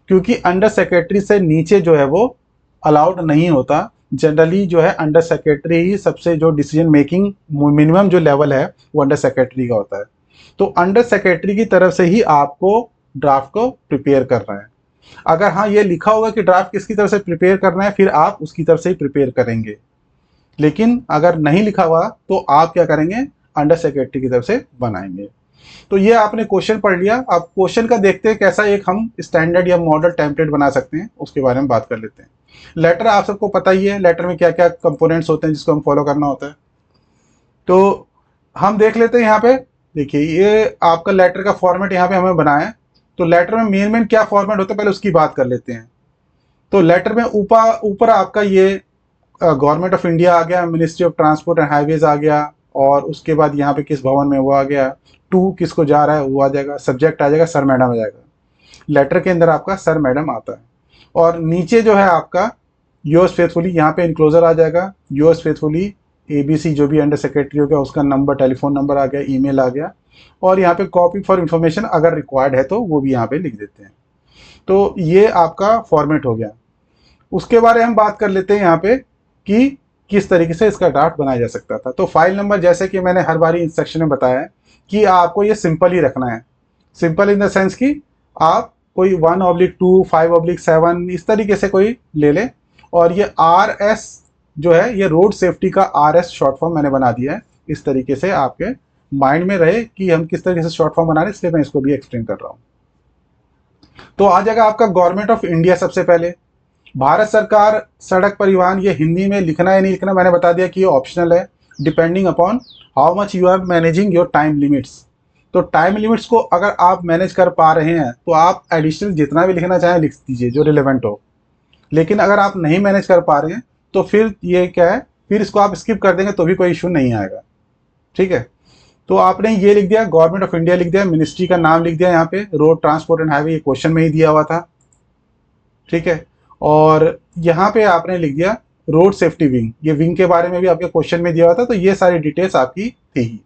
क्योंकि अंडर सेक्रेटरी से नीचे जो है वो अलाउड नहीं होता। जनरली जो है अंडर सेक्रेटरी ही सबसे जो डिसीजन मेकिंग मिनिमम जो लेवल है वो अंडर सेक्रेटरी का होता है। तो अंडर सेक्रेटरी की तरफ से ही आपको ड्राफ्ट को प्रिपेयर करना है। अगर हाँ ये लिखा होगा कि ड्राफ्ट किसकी तरफ से प्रिपेयर करना है फिर आप उसकी तरफ से ही प्रिपेयर करेंगे, लेकिन अगर नहीं लिखा हुआ तो आप क्या करेंगे, अंडर सेक्रेटरी की तरफ से बनाएंगे। तो ये आपने क्वेश्चन पढ़ लिया। अब क्वेश्चन का देखते हैं कैसा एक हम स्टैंडर्ड या मॉडल टेम्पलेट बना सकते हैं, उसके बारे में बात कर लेते हैं। लेटर आप सबको पता ही है, लेटर में क्या क्या कंपोनेंट्स होते हैं जिसको हम फॉलो करना होता है। तो हम देख लेते हैं यहाँ पे। देखिए ये आपका लेटर का फॉर्मेट यहाँ पे हमें बनाया है। तो लेटर में मेन क्या फॉर्मेट होता है पहले उसकी बात कर लेते हैं। तो लेटर में ऊपर ऊपर आपका ये गवर्नमेंट ऑफ इंडिया आ गया, ministry of transport and highways आ गया, और उसके बाद यहाँ पे किस भवन में वो आ गया, टू किसको जा रहा है वो आ जाएगा, सब्जेक्ट आ जाएगा सर मैडम आ जाएगा। लेटर के अंदर आपका सर मैडम आता है। और नीचे जो है आपका योर्स फेथफुली, यहाँ पे इनक्लोजर आ जाएगा, योर्स फेथफुली ABC जो भी अंडर सेक्रेटरी हो गया उसका नंबर, टेलीफोन नंबर आ गया, ईमेल आ गया, और यहाँ पे कॉपी फॉर इंफॉर्मेशन अगर रिक्वायर्ड है तो वो भी यहाँ पे लिख देते हैं। तो ये आपका फॉर्मेट हो गया। उसके बारे में हम बात कर लेते हैं यहाँ पे कि किस तरीके से इसका ड्राफ्ट बनाया जा सकता था। तो फाइल नंबर जैसे कि मैंने हर बारी इंस्ट्रक्शन में बताया है कि आपको ये सिंपल ही रखना है। सिंपल इन द सेंस कि आप कोई 1/2, 5/7 इस तरीके से कोई ले लें। और ये RS जो है ये रोड सेफ्टी का RS शॉर्ट फॉर्म मैंने बना दिया है। इस तरीके से आपके माइंड में रहे कि हम किस तरीके से शॉर्ट फॉर्म बना रहे हैं, इसलिए मैं इसको भी एक्सप्लेन कर रहा हूँ। तो आ जाएगा आपका गवर्नमेंट ऑफ इंडिया। सबसे पहले भारत सरकार सड़क परिवहन, ये हिंदी में लिखना है नहीं लिखना मैंने बता दिया कि ये ऑप्शनल है, depending upon how much you are managing your time limits. तो टाइम लिमिट्स को अगर आप मैनेज कर पा रहे हैं तो आप एडिशनल जितना भी लिखना चाहें लिख दीजिए जो रिलेवेंट हो। लेकिन अगर आप नहीं मैनेज कर पा रहे हैं तो फिर ये क्या है, फिर इसको आप स्किप कर देंगे तो भी कोई इशू नहीं आएगा। ठीक है, तो आपने ये लिख दिया, गवर्नमेंट ऑफ इंडिया लिख दिया, मिनिस्ट्री का नाम लिख दिया, यहाँ पे रोड ट्रांसपोर्ट एंड हाईवे, ये क्वेश्चन में ही दिया हुआ था। ठीक है, और यहाँ पे आपने लिख दिया रोड सेफ्टी विंग, ये विंग के बारे में भी आपके क्वेश्चन में दिया हुआ था। तो ये सारी डिटेल्स आपकी थी ही,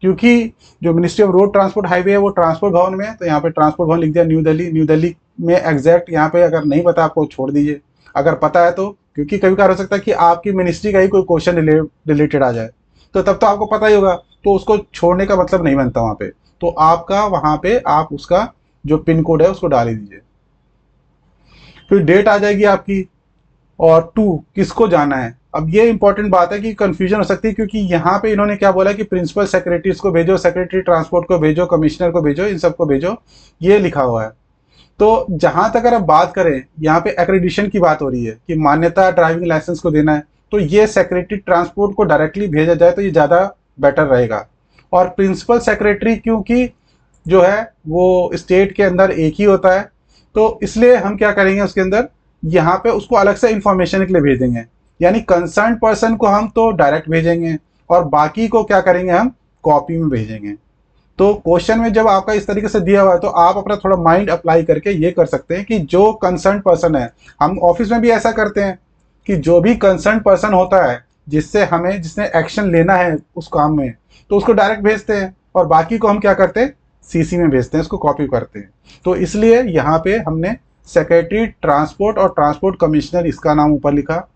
क्योंकि जो ministry of road transport highway है वो ट्रांसपोर्ट भवन में है, तो यहाँ पे ट्रांसपोर्ट भवन लिख दिया न्यू दिल्ली। न्यू दिल्ली में एग्जैक्ट यहाँ पे अगर नहीं पता आपको छोड़ दीजिए, अगर पता है तो, क्योंकि कभी कभार हो सकता है कि आपकी मिनिस्ट्री का ही कोई क्वेश्चन रिलेटेड आ जाए, तो तब तो आपको पता ही होगा, तो उसको छोड़ने का मतलब नहीं बनता वहाँ पे। तो आपका वहाँ पे आप उसका जो पिन कोड है उसको डाल ही दीजिए। फिर डेट आ जाएगी आपकी, और टू किसको जाना है। अब ये इंपॉर्टेंट बात है कि कंफ्यूजन हो सकती है, क्योंकि यहाँ पे इन्होंने क्या बोला कि प्रिंसिपल सेक्रेटरीज को भेजो, सेक्रेटरी ट्रांसपोर्ट को भेजो, कमिश्नर को भेजो, इन सबको भेजो, ये लिखा हुआ है। तो जहां तक अगर आप बात करें, यहाँ पे एक्रेडिशन की बात हो रही है कि मान्यता ड्राइविंग लाइसेंस को देना है, तो ये सेक्रेटरी ट्रांसपोर्ट को डायरेक्टली भेजा जाए तो ये ज़्यादा बेटर रहेगा। और प्रिंसिपल सेक्रेटरी क्योंकि जो है वो स्टेट के अंदर एक ही होता है, तो इसलिए हम क्या करेंगे उसके अंदर यहाँ पे उसको अलग से इंफॉर्मेशन के लिए भेज देंगे। यानी कंसर्न पर्सन को हम तो डायरेक्ट भेजेंगे और बाकी को क्या करेंगे हम कॉपी में भेजेंगे। तो क्वेश्चन में जब आपका इस तरीके से दिया हुआ है तो आप अपना थोड़ा माइंड अप्लाई करके ये कर सकते हैं कि जो कंसर्न पर्सन है, हम ऑफिस में भी ऐसा करते हैं कि जो भी कंसर्न पर्सन होता है जिसने एक्शन लेना है उस काम में, तो उसको डायरेक्ट भेजते हैं और बाकी को हम क्या करते हैं CC में भेजते हैं, उसको कॉपी करते हैं। तो इसलिए यहाँ पे हमने सेक्रेटरी ट्रांसपोर्ट और ट्रांसपोर्ट कमिश्नर इसका नाम ऊपर लिखा।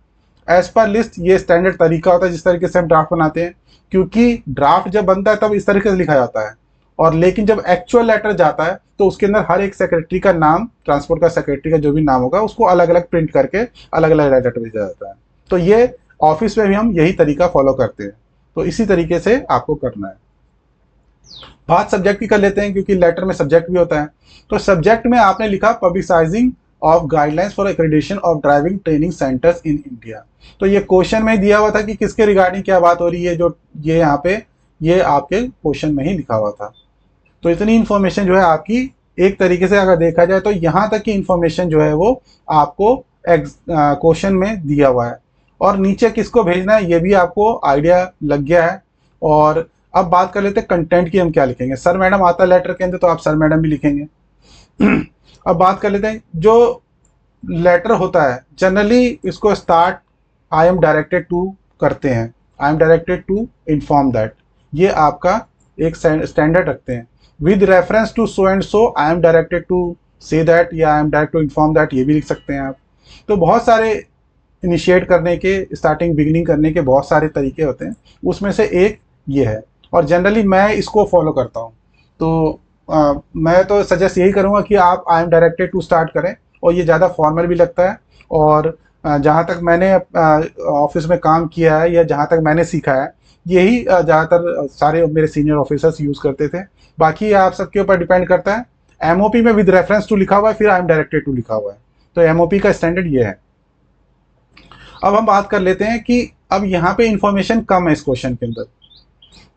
एज पर लिस्ट ये स्टैंडर्ड तरीका होता है जिस तरीके से हम ड्राफ्ट बनाते हैं, क्योंकि ड्राफ्ट जब बनता है तब इस तरीके से लिखा जाता है, और लेकिन जब एक्चुअल लेटर जाता है तो उसके अंदर हर एक सेक्रेटरी का नाम, ट्रांसपोर्ट का सेक्रेटरी का जो भी नाम होगा उसको अलग अलग प्रिंट करके अलग अलग लेटर भेजा जाता है। तो ये ऑफिस में भी हम यही तरीका फॉलो करते हैं। तो इसी तरीके से आपको करना है। बात सब्जेक्ट की कर लेते हैं, क्योंकि लेटर में सब्जेक्ट भी होता है। तो सब्जेक्ट में आपने लिखा पब्लिसाइजिंग of guidelines for accreditation of driving training centres in India. तो ये क्वेश्चन में दिया हुआ था कि किसके रिगार्डिंग क्या बात हो रही है, जो ये यहाँ पे ये आपके क्वेश्चन में ही लिखा हुआ था। तो इतनी इन्फॉर्मेशन जो है आपकी एक तरीके से अगर देखा जाए तो यहाँ तक की इन्फॉर्मेशन जो है वो आपको क्वेश्चन में दिया हुआ है, और नीचे किसको भेजना है ये भी आपको आइडिया लग गया है। और अब बात कर लेते हैं कंटेंट की, हम क्या लिखेंगे। सर मैडम आता है लेटर के अंदर तो आप सर मैडम भी लिखेंगे। अब बात कर लेते हैं, जो लेटर होता है जनरली इसको start I am directed to करते हैं, I am directed to inform that, ये आपका एक स्टैंडर्ड रखते हैं। With reference to so and so I am directed to say that, या I am direct to inform that, ये भी लिख सकते हैं आप। तो बहुत सारे इनिशिएट करने के, स्टार्टिंग बिगिनिंग करने के बहुत सारे तरीके होते हैं, उसमें से एक ये है, और जनरली मैं इसको फॉलो करता हूँ। तो मैं तो सजेस्ट यही करूँगा कि आप I am directed to start करें, और ये ज़्यादा फॉर्मल भी लगता है। और जहाँ तक मैंने ऑफिस में काम किया है या जहाँ तक मैंने सीखा है, यही ज़्यादातर सारे मेरे सीनियर ऑफिसर्स यूज़ करते थे। बाकी आप सबके ऊपर डिपेंड करता है। एमओपी में विद रेफरेंस टू लिखा हुआ है, फिर आई एम डायरेक्टेड टू लिखा हुआ है, तो एमओपी का स्टैंडर्ड ये है। अब हम बात कर लेते हैं कि अब यहाँ पे इंफॉर्मेशन कम है, इस क्वेश्चन के अंदर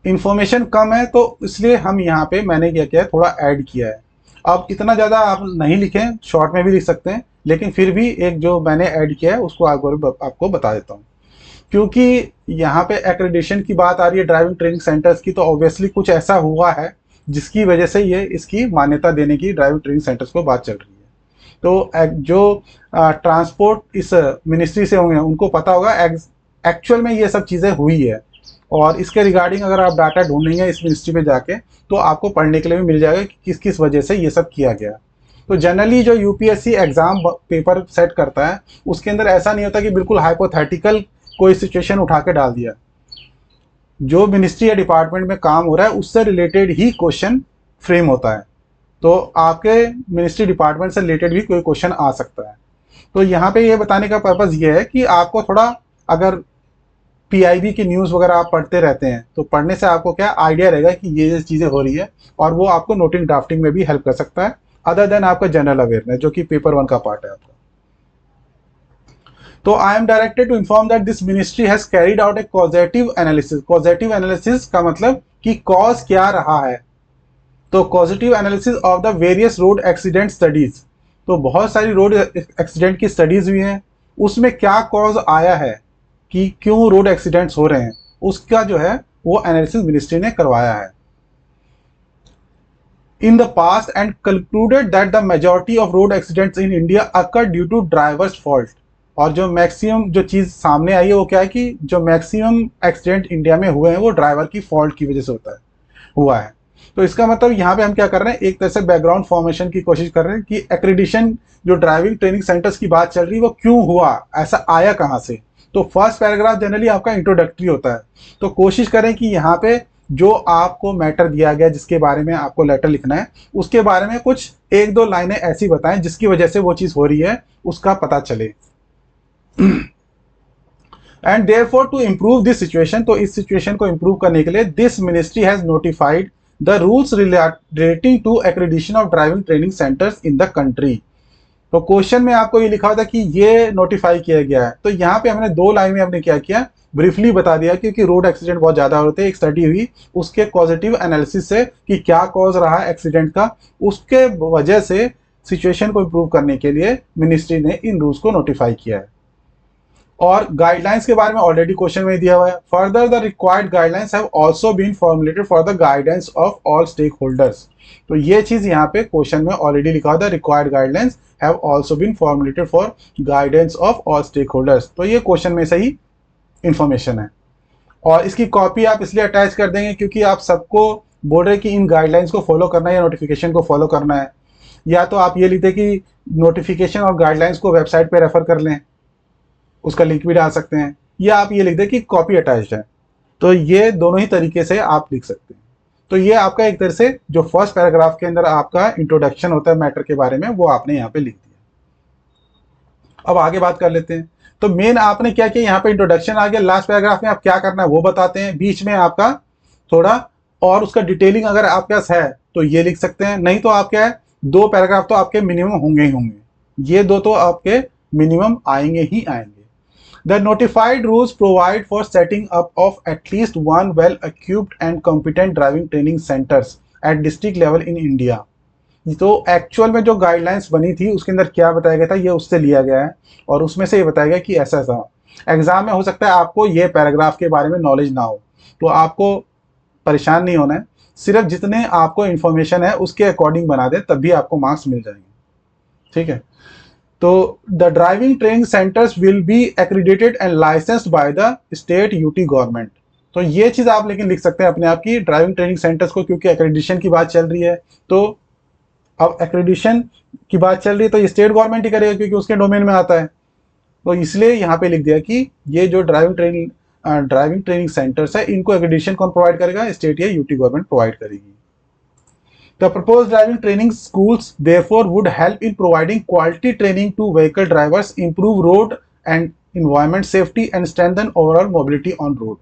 इंफॉर्मेशन कम है, तो इसलिए हम यहाँ पे मैंने क्या किया है, थोड़ा ऐड किया है। अब इतना ज़्यादा आप नहीं लिखें, शॉर्ट में भी लिख सकते हैं, लेकिन फिर भी एक जो मैंने ऐड किया है उसको आपको बता देता हूँ। क्योंकि यहाँ पे एक्रेडिटेशन की बात आ रही है ड्राइविंग ट्रेनिंग सेंटर्स की, तो ऑब्वियसली कुछ ऐसा हुआ है जिसकी वजह से ये इसकी मान्यता देने की ड्राइविंग ट्रेनिंग सेंटर्स को बात चल रही है। तो जो ट्रांसपोर्ट इस मिनिस्ट्री से होंगे उनको पता होगा एक्चुअल में ये सब चीज़ें हुई है, और इसके रिगार्डिंग अगर आप डाटा ढूंढेंगे इस मिनिस्ट्री पे जाके तो आपको पढ़ने के लिए भी मिल जाएगा कि किस किस वजह से ये सब किया गया। तो जनरली जो यूपीएससी एग्जाम पेपर सेट करता है उसके अंदर ऐसा नहीं होता कि बिल्कुल हाइपोथेटिकल कोई सिचुएशन उठा के डाल दिया। जो मिनिस्ट्री या डिपार्टमेंट में काम हो रहा है उससे रिलेटेड ही क्वेश्चन फ्रेम होता है, तो आपके मिनिस्ट्री डिपार्टमेंट से रिलेटेड भी कोई क्वेश्चन आ सकता है। तो यहाँ पे ये बताने का पर्पज़ ये है कि आपको थोड़ा, अगर पीआईबी की न्यूज़ वगैरह आप पढ़ते रहते हैं तो पढ़ने से आपको क्या आइडिया रहेगा कि ये चीज़ें हो रही है, और वो आपको नोटिंग ड्राफ्टिंग में भी हेल्प कर सकता है, अदर देन आपका जनरल अवेयरनेस जो कि पेपर 1 का पार्ट है आपका। तो I am directed to inform that this ministry has carried out a causative analysis. Causative analysis का मतलब कि कॉज क्या रहा है, तो causative analysis of the various road accident studies. तो बहुत सारी रोड एक्सीडेंट की स्टडीज हुई हैं, उसमें क्या कॉज आया है कि क्यों रोड एक्सीडेंट्स हो रहे हैं, उसका जो है वो एनालिसिस मिनिस्ट्री ने करवाया है in the past, and concluded that the majority of road accidents in India occur due to drivers fault. और जो मैक्सिमम जो चीज़ सामने आई है वो क्या है कि जो मैक्सिमम एक्सीडेंट इंडिया में हुए हैं वो ड्राइवर की फॉल्ट की वजह से हुआ है। तो इसका मतलब यहाँ पे हम क्या कर रहे हैं, एक तरह से बैकग्राउंड फॉर्मेशन की कोशिश कर रहे हैं कि एक्रेडिशन जो ड्राइविंग ट्रेनिंग सेंटर्स की बात चल रही है वो क्यों हुआ, ऐसा आया कहाँ से। तो फर्स्ट पैराग्राफ जनरली आपका इंट्रोडक्टरी होता है, तो कोशिश करें कि यहाँ पे जो आपको मैटर दिया गया जिसके बारे में आपको लेटर लिखना है उसके बारे में कुछ एक दो लाइनें ऐसी बताएं जिसकी वजह से वो चीज़ हो रही है उसका पता चले। And therefore to improve this situation, तो इस सिचुएशन को इम्प्रूव करने के लिए this ministry has notified the rules relating to accreditation of driving training centres in the country. तो क्वेश्चन में आपको ये लिखा था कि ये नोटिफाई किया गया है, तो यहाँ पे हमने 2 लाइन में हमने क्या किया, ब्रीफली बता दिया क्योंकि रोड एक्सीडेंट बहुत ज़्यादा होते हैं। एक स्टडी हुई उसके पॉजिटिव एनालिसिस से कि क्या कॉज रहा एक्सीडेंट का, उसके वजह से सिचुएशन को इम्प्रूव करने के लिए मिनिस्ट्री ने इन रूल्स को नोटिफाई किया है। और गाइडलाइंस के बारे में ऑलरेडी क्वेश्चन में दिया हुआ है, further the required guidelines have also been formulated for the guidance of all stake holders. तो ये चीज यहाँ पे क्वेश्चन में ऑलरेडी लिखा हुआ है, required guidelines have also been formulated for guidance of all stake holders. तो ये क्वेश्चन में से ही इंफॉर्मेशन है, और इसकी कॉपी आप इसलिए अटैच कर देंगे क्योंकि आप सबको बोल रहे कि इन गाइडलाइंस को फॉलो करना है या नोटिफिकेशन को फॉलो करना है, या तो आप ये लिख दें कि नोटिफिकेशन और गाइडलाइंस को वेबसाइट पे रेफर कर लें, उसका लिंक भी डाल सकते हैं, या आप ये लिख दें कि कॉपी अटैच्ड है। तो ये दोनों ही तरीके से आप लिख सकते हैं। तो ये आपका एक तरह से जो फर्स्ट पैराग्राफ के अंदर आपका इंट्रोडक्शन होता है मैटर के बारे में वो आपने यहाँ पे लिख दिया। अब आगे बात कर लेते हैं। तो मेन आपने क्या किया, यहाँ पे इंट्रोडक्शन आ गया, लास्ट पैराग्राफ में आप क्या करना है वो बताते हैं, बीच में आपका थोड़ा और उसका डिटेलिंग अगर आपके पास है तो ये लिख सकते हैं, नहीं तो आप क्या है 2 पैराग्राफ तो आपके मिनिमम होंगे ही होंगे, ये 2 तो आपके मिनिमम आएंगे ही आएंगे। The notified rules provide for setting up of at least one well-equipped and competent driving training centers at district level in India. तो एक्चुअल में जो गाइडलाइंस बनी थी उसके अंदर क्या बताया गया था ये उससे लिया गया है, और उसमें से ये बताया गया कि ऐसा ऐसा। एग्जाम में हो सकता है आपको ये पैराग्राफ के बारे में नॉलेज ना हो, तो आपको परेशान नहीं होना है, सिर्फ जितने आपको इन्फॉर्मेशन है उसके अकॉर्डिंग बना दें तब भी आपको मार्क्स मिल जाएंगे, ठीक है। तो the driving training centres will be accredited and licensed by the state UT government. तो ये चीज़ आप लेकिन लिख सकते हैं अपने आप की ड्राइविंग ट्रेनिंग सेंटर्स को, क्योंकि एक्रेडिशन की बात चल रही है। तो अब एक्रेडिशन की बात चल रही है तो ये स्टेट गवर्नमेंट ही करेगा क्योंकि उसके डोमेन में आता है, तो इसलिए यहाँ पे लिख दिया कि ये जो ड्राइविंग ट्रेनिंग सेंटर्स है इनको एक्रेडिशन कौन प्रोवाइड करेगा, स्टेट या यूटी गवर्नमेंट प्रोवाइड करेगी। The proposed driving training schools therefore would help in providing quality training to vehicle drivers, improve road and environment safety and strengthen overall mobility on road।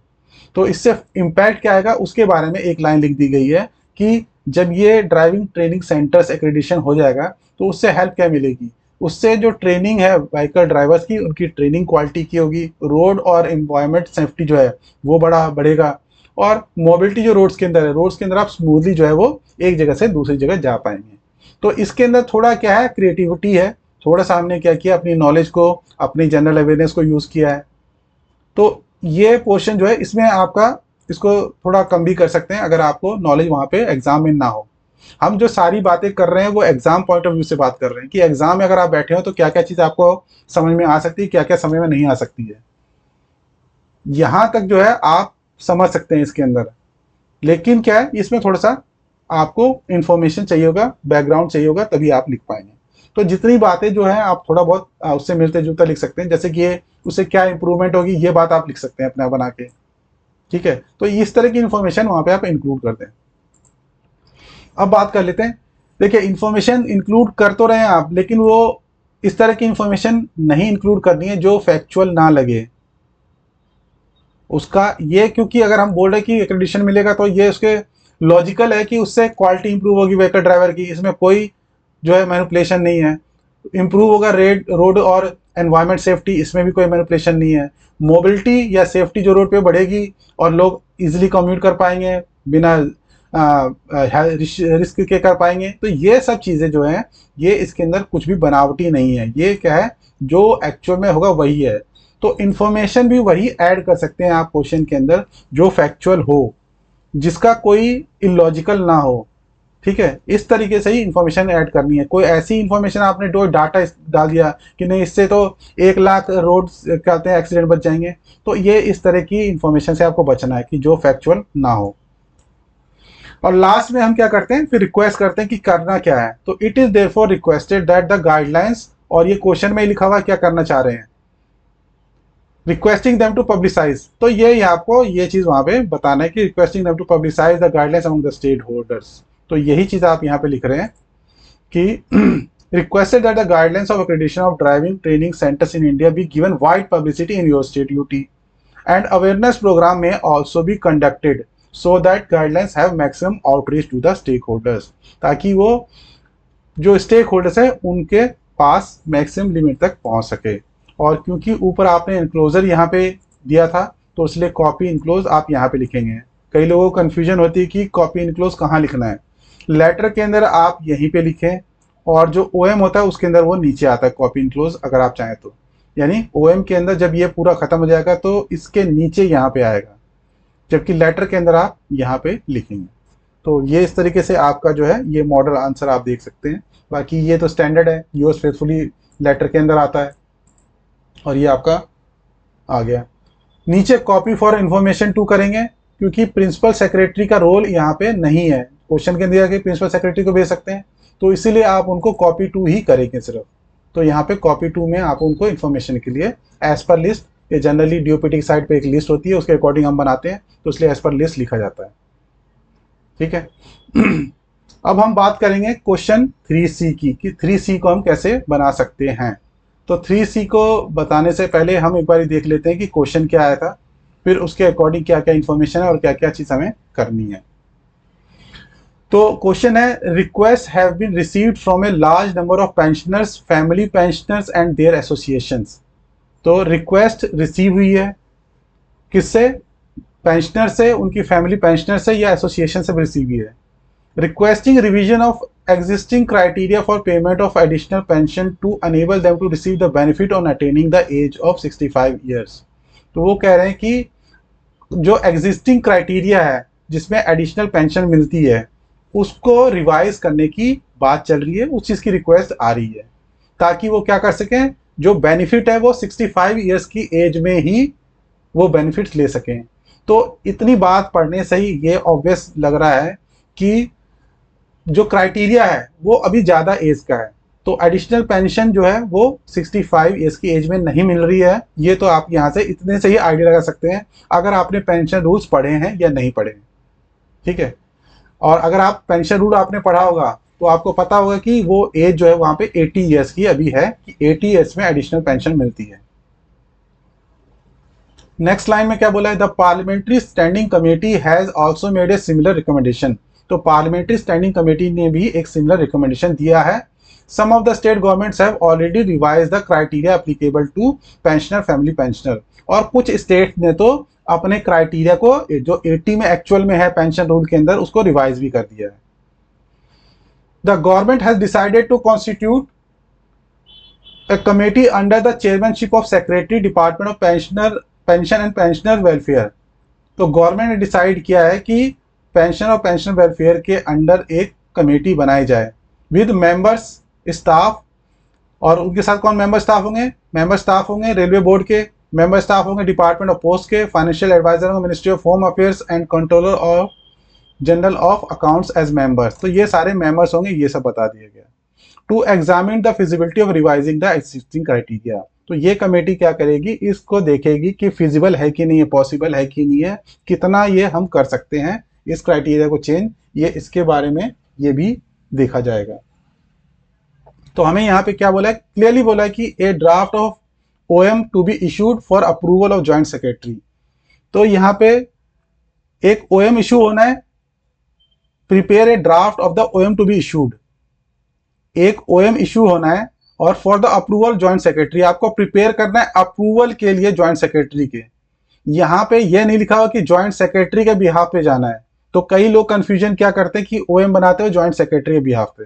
तो इससे impact क्या आएगा उसके बारे में एक लाइन लिख दी गई है कि जब ये ड्राइविंग ट्रेनिंग सेंटर्स एक्रेडिशन हो जाएगा तो उससे हेल्प क्या मिलेगी, उससे जो ट्रेनिंग है व्हीकल ड्राइवर्स की, उनकी ट्रेनिंग क्वालिटी की होगी, रोड और एनवायरमेंट सेफ्टी जो है वो बड़ा बढ़ेगा, और मोबिलिटी जो रोड्स के अंदर है, रोड्स के अंदर आप स्मूथली जो है वो एक जगह से दूसरी जगह जा पाएंगे। तो इसके अंदर थोड़ा क्या है, क्रिएटिविटी है, थोड़ा सा हमने क्या किया, अपनी नॉलेज को, अपनी जनरल अवेयरनेस को यूज़ किया है। तो ये पोर्शन जो है इसमें आपका इसको थोड़ा कम भी कर सकते हैं अगर आपको नॉलेज वहाँ पे एग्जाम में ना हो। हम जो सारी बातें कर रहे हैं वो एग्जाम पॉइंट ऑफ व्यू से बात कर रहे हैं कि एग्जाम में अगर आप बैठे हो तो क्या क्या चीज़ आपको समझ में आ सकती है, क्या क्या समझ में नहीं आ सकती है, यहाँ तक जो है आप समझ सकते हैं इसके अंदर। लेकिन क्या है, इसमें थोड़ा सा आपको इंफॉर्मेशन चाहिए होगा, बैकग्राउंड चाहिए होगा, तभी आप लिख पाएंगे। तो जितनी बातें जो है आप थोड़ा बहुत उससे मिलते जुलता लिख सकते हैं, जैसे कि ये उससे क्या इंप्रूवमेंट होगी ये बात आप लिख सकते हैं अपना बना के, ठीक है। तो इस तरह की इंफॉर्मेशन वहां पे आप इंक्लूड कर दें। अब बात कर लेते हैं, देखिए इंफॉर्मेशन इंक्लूड कर तो रहे हैं आप, लेकिन वो इस तरह की इंफॉर्मेशन नहीं इंक्लूड करनी है जो फैक्चुअल ना लगे उसका। ये क्योंकि अगर हम बोल रहे हैं कि एक्रेडिशन मिलेगा तो ये उसके लॉजिकल है कि उससे क्वालिटी इंप्रूव होगी व्हीकल ड्राइवर की, इसमें कोई जो है मैनिपुलेशन नहीं है। इंप्रूव होगा रोड और एनवायरमेंट सेफ्टी, इसमें भी कोई मैनिपुलेशन नहीं है। मोबिलिटी या सेफ्टी जो रोड पे बढ़ेगी और लोग इजीली कम्यूट कर पाएंगे, बिना रिस्क के कर पाएंगे। तो ये सब चीज़ें जो हैं ये इसके अंदर कुछ भी बनावटी नहीं है, ये क्या है जो एक्चुअल में होगा वही है। तो इंफॉर्मेशन भी वही ऐड कर सकते हैं आप क्वेश्चन के अंदर जो फैक्चुअल हो, जिसका कोई इलॉजिकल ना हो, ठीक है। इस तरीके से ही इंफॉर्मेशन ऐड करनी है। कोई ऐसी इंफॉर्मेशन आपने जो डाटा डाल दिया कि नहीं इससे तो 1 लाख रोड कहते हैं एक्सीडेंट बच जाएंगे, तो ये इस तरह की इंफॉर्मेशन से आपको बचना है कि जो फैक्चुअल ना हो। और लास्ट में हम क्या करते हैं, फिर रिक्वेस्ट करते हैं कि करना क्या है। तो it is therefore requested that the guidelines, और ये क्वेश्चन में ही लिखा हुआ क्या करना चाह रहे हैं, रिक्वेस्टिंग देम टू पब्लिसाइज। तो ये आपको ये चीज वहां पे बताना है कि requesting them to publicise the guidelines among the stakeholders. तो यही चीज आप यहाँ पे लिख रहे हैं कि requested that the guidelines of accreditation of driving training centers in India be given wide publicity in your state UT, and awareness program may also be conducted so that guidelines have maximum outreach to the stakeholders, ताकि वो जो stake holders है उनके पास maximum limit तक पहुंच सके। और क्योंकि ऊपर आपने इनक्लोजर यहाँ पे दिया था तो इसलिए कॉपी इनक्लोज आप यहाँ पे लिखेंगे। कई लोगों को कन्फ्यूजन होती है कि कॉपी इनक्लोज कहाँ लिखना है। लेटर के अंदर आप यहीं पे लिखें, और जो OM होता है उसके अंदर वो नीचे आता है कॉपी इनक्लोज, अगर आप चाहें तो। यानी OM के अंदर जब ये पूरा खत्म हो जाएगा तो इसके नीचे यहाँ पे आएगा, जबकि लेटर के अंदर आप यहाँ पे लिखेंगे। तो ये इस तरीके से आपका जो है ये मॉडल आंसर आप देख सकते हैं। बाकी ये तो स्टैंडर्ड है, यूएस फेथफुली लेटर के अंदर आता है, और ये आपका आ गया। नीचे कॉपी फॉर इंफॉर्मेशन टू करेंगे, क्योंकि प्रिंसिपल सेक्रेटरी का रोल यहाँ पे नहीं है। क्वेश्चन के अंदर कि प्रिंसिपल सेक्रेटरी को भेज सकते हैं, तो इसीलिए आप उनको कॉपी टू ही करेंगे सिर्फ। तो यहाँ पे कॉपी टू में आप उनको इन्फॉर्मेशन के लिए एज पर लिस्ट, ये जनरली डीओपीटी की साइड पे एक लिस्ट होती है, उसके अकॉर्डिंग हम बनाते हैं, तो इसलिए एज पर लिस्ट लिखा जाता है, ठीक है। अब हम बात करेंगे क्वेश्चन 3C की, कि 3C को हम कैसे बना सकते हैं। तो 3C को बताने से पहले हम एक बार देख लेते हैं कि क्वेश्चन क्या आया था, फिर उसके अकॉर्डिंग क्या क्या इन्फॉर्मेशन है और क्या क्या चीज़ हमें करनी है। तो क्वेश्चन है, request have been received from a large number of pensioners, family pensioners and their associations. तो रिक्वेस्ट रिसीव हुई है किससे, पेंशनर से, उनकी फैमिली पेंशनर से या एसोसिएशन से रिसीव हुई है। Requesting revision of existing criteria for payment of additional pension to enable them to receive the benefit on attaining the age of 65 years। तो वो कह रहे हैं कि जो एग्जिस्टिंग क्राइटेरिया है जिसमें एडिशनल पेंशन मिलती है उसको रिवाइज करने की बात चल रही है, उस चीज़ की रिक्वेस्ट आ रही है, ताकि वो क्या कर सकें, जो बेनिफिट है वो 65 ईयर्स की एज में ही वो बेनिफिट्स ले सकें। तो इतनी बात पढ़ने से ही ये ऑब्वियस लग रहा है कि जो क्राइटेरिया है वो अभी ज़्यादा एज का है, तो एडिशनल पेंशन जो है वो 65 ईयर्स की एज में नहीं मिल रही है। ये तो आप यहाँ से इतने से ही आइडिया लगा सकते हैं अगर आपने पेंशन रूल्स पढ़े हैं या नहीं पढ़े, ठीक है। और अगर आप पेंशन रूल आपने पढ़ा होगा तो आपको पता होगा कि वो एज जो है वहाँ पे 80 ईयर्स की अभी है, कि 80 ईयर्स में एडिशनल पेंशन मिलती है। नेक्स्ट लाइन में क्या बोला है, the parliamentary standing committee has also made a similar recommendation. तो पार्लियामेंट्री स्टैंडिंग कमेटी ने भी एक सिमिलर रिकमेंडेशन दिया है। Some of the state governments have already revise the criteria applicable to pensioner family pensioner, और कुछ स्टेट ने तो अपने क्राइटेरिया को जो 80 में एक्चुअल में है पेंशन रूल के अंदर उसको रिवाइज भी कर दिया है। The government has decided to constitute a committee under the chairmanship of secretary department of pension and pensioner welfare। तो गवर्नमेंट ने डिसाइड किया है कि पेंशन और पेंशन वेलफेयर के अंडर एक कमेटी बनाई जाए विद मेंबर्स स्टाफ, और उनके साथ कौन मेंबर स्टाफ होंगे? मेंबर स्टाफ होंगे रेलवे बोर्ड के, मेंबर स्टाफ होंगे डिपार्टमेंट ऑफ पोस्ट के, फाइनेंशियल एडवाइजर होंगे ministry of home affairs and controller of general of accounts as members. तो ये सारे मेंबर्स होंगे, ये सब बता दिया गया। To examine the feasibility of revising the existing criteria, तो ये कमेटी क्या करेगी? इसको देखेगी कि फिजिबल है कि नहीं है, पॉसिबल है कि नहीं है, कितना ये हम कर सकते हैं इस क्राइटेरिया को चेंज, ये इसके बारे में ये भी देखा जाएगा। तो हमें यहाँ पे क्या बोला है? क्लियरली बोला है कि a draft of OM to be issued for approval of joint secretary. तो यहाँ पे एक ओएम इशू होना है, prepare a draft of the OM to be issued, एक ओएम इशू होना है, और for the approval joint secretary, आपको प्रिपेयर करना है अप्रूवल के लिए ज्वाइंट सेक्रेटरी के। यहाँ पे ये नहीं लिखा हुआ कि ज्वाइंट सेक्रेटरी के बिहाफ पे जाना है। तो कई लोग कंफ्यूजन क्या करते हैं कि ओएम बनाते हो ज्वाइंट सेक्रेटरी के बिहाफ पे,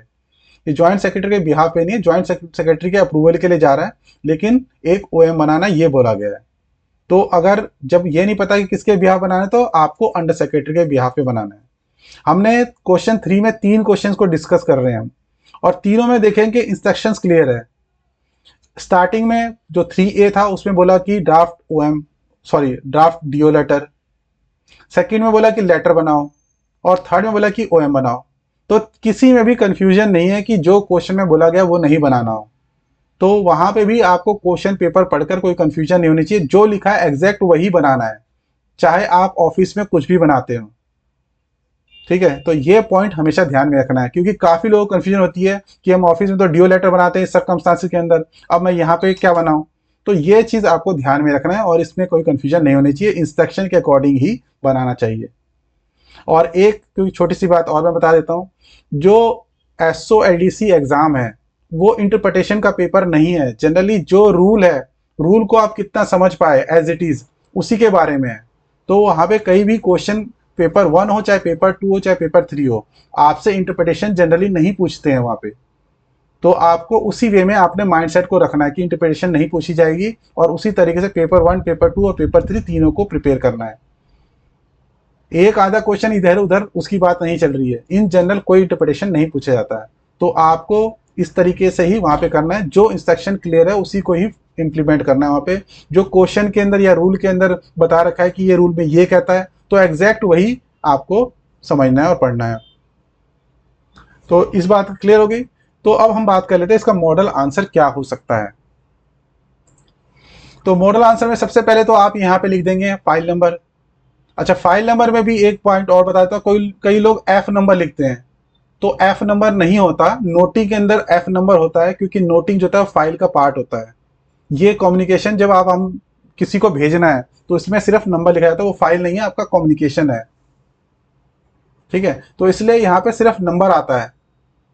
ये ज्वाइंट सेक्रेटरी के बिहाफ पे नहीं है, ज्वाइंट सेक्रेटरी के अप्रूवल के लिए जा रहा है, लेकिन एक ओएम बनाना ये बोला गया है। तो अगर जब ये नहीं पता कि किसके बिहाफ बनाना है तो आपको अंडर सेक्रेटरी के बिहाफ पे बनाना है। हमने क्वेश्चन 3 में 3 क्वेश्चन को डिस्कस कर रहे हैं हम, और तीनों में देखेंगे इंस्ट्रक्शंस क्लियर है। स्टार्टिंग में जो 3A था उसमें बोला कि ड्राफ्ट डीओ लेटर, सेकंड में बोला कि लेटर बनाओ, और थर्ड में बोला कि ओएम बनाओ। तो किसी में भी कंफ्यूजन नहीं है कि जो क्वेश्चन में बोला गया वो नहीं बनाना हो। तो वहां पे भी आपको क्वेश्चन पेपर पढ़कर कोई कंफ्यूजन नहीं होनी चाहिए, जो लिखा है एग्जैक्ट वही बनाना है, चाहे आप ऑफिस में कुछ भी बनाते हो। ठीक है, तो ये पॉइंट हमेशा ध्यान में रखना है, क्योंकि काफी लोगों को कंफ्यूजन होती है कि हम ऑफिस में तो डीओ लेटर बनाते हैं सर्कमस्टांसेस के अंदर, अब मैं यहाँ पे क्या बनाऊं। तो ये चीज आपको ध्यान में रखना है, और इसमें कोई कंफ्यूजन नहीं होनी चाहिए, इंस्ट्रक्शन के अकॉर्डिंग ही बनाना चाहिए। और एक क्योंकि छोटी सी बात और मैं बता देता हूँ, जो SOLDC एग्जाम है वो इंटरप्रिटेशन का पेपर नहीं है। जनरली जो रूल है, रूल को आप कितना समझ पाए एज इट इज, उसी के बारे में है। तो वहां पे कई भी क्वेश्चन पेपर 1 हो चाहे पेपर 2 हो चाहे पेपर 3 हो, आपसे इंटरप्रिटेशन जनरली नहीं पूछते हैं वहां पे। तो आपको उसी वे में आपने माइंडसेट को रखना है कि इंटरप्रिटेशन नहीं पूछी जाएगी, और उसी तरीके से पेपर 1 पेपर 2 और पेपर 3 तीनों को प्रिपेयर करना है। एक आधा क्वेश्चन इधर उधर उसकी बात नहीं चल रही है, इन जनरल कोई इंटरप्रिटेशन नहीं पूछा जाता है। तो आपको इस तरीके से ही वहां पे करना है, जो इंस्ट्रक्शन क्लियर है उसी को ही इंप्लीमेंट करना है। वहां पे जो क्वेश्चन के अंदर या रूल के अंदर बता रखा है कि ये रूल में ये कहता है, तो एग्जैक्ट वही आपको समझना है और पढ़ना है। तो इस बात क्लियर हो गई। तो अब हम बात कर लेते हैं इसका मॉडल आंसर क्या हो सकता है। तो मॉडल आंसर में सबसे पहले तो आप यहाँ पे लिख देंगे फाइल नंबर। अच्छा, फाइल नंबर में भी एक पॉइंट और बता देता हूँ, कई लोग एफ नंबर लिखते हैं, तो एफ नंबर नहीं होता, नोटिंग के अंदर एफ नंबर होता है, क्योंकि नोटिंग जो होता है फाइल का पार्ट होता है। ये कम्युनिकेशन जब हम किसी को भेजना है तो इसमें सिर्फ नंबर लिखा जाता है, वो फाइल नहीं है, आपका कम्युनिकेशन है। ठीक है, तो इसलिए यहाँ पे सिर्फ नंबर आता है।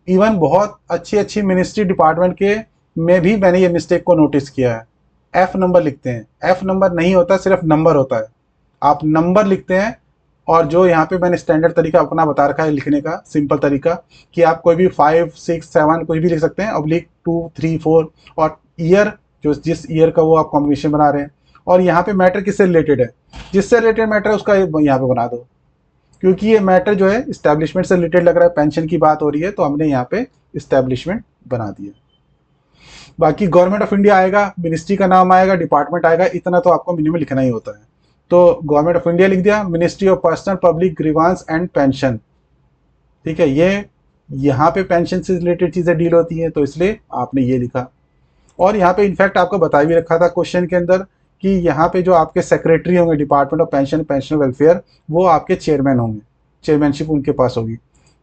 इवन बहुत अच्छी अच्छी मिनिस्ट्री डिपार्टमेंट के में भी मैंने ये मिस्टेक को नोटिस किया है, एफ नंबर लिखते हैं, एफ नंबर नहीं होता, सिर्फ नंबर होता है। आप नंबर लिखते हैं, और जो यहाँ पे मैंने स्टैंडर्ड तरीका अपना बता रखा है लिखने का, सिंपल तरीका, कि आप कोई भी 5, 6, 7 कुछ भी लिख सकते हैं, ऑब्लिक 2, 3, 4, और ईयर जो जिस ईयर का वो आप कॉम्बिनेशन बना रहे हैं, और यहाँ पे मैटर किससे रिलेटेड है, जिससे रिलेटेड मैटर है उसका यहाँ पे बना दो, क्योंकि ये मैटर जो है इस्टेब्लिशमेंट से रिलेटेड लग रहा है, पेंशन की बात हो रही है, तो हमने यहाँ पे इस्टेब्लिशमेंट बना दिया। बाकी गवर्नमेंट ऑफ इंडिया आएगा, मिनिस्ट्री का नाम आएगा, डिपार्टमेंट आएगा, इतना तो आपको मिनिमम लिखना ही होता है। तो गवर्नमेंट ऑफ इंडिया लिख दिया, ministry of personnel public grievance and pension. ठीक है, ये यहाँ पे पेंशन से रिलेटेड चीज़ें डील होती हैं, तो इसलिए आपने ये लिखा। और यहाँ पे इनफैक्ट आपको बता भी रखा था क्वेश्चन के अंदर कि यहाँ पे जो आपके सेक्रेटरी होंगे department of pension pensioner welfare, वो आपके चेयरमैन होंगे, चेयरमैनशिप उनके पास होगी।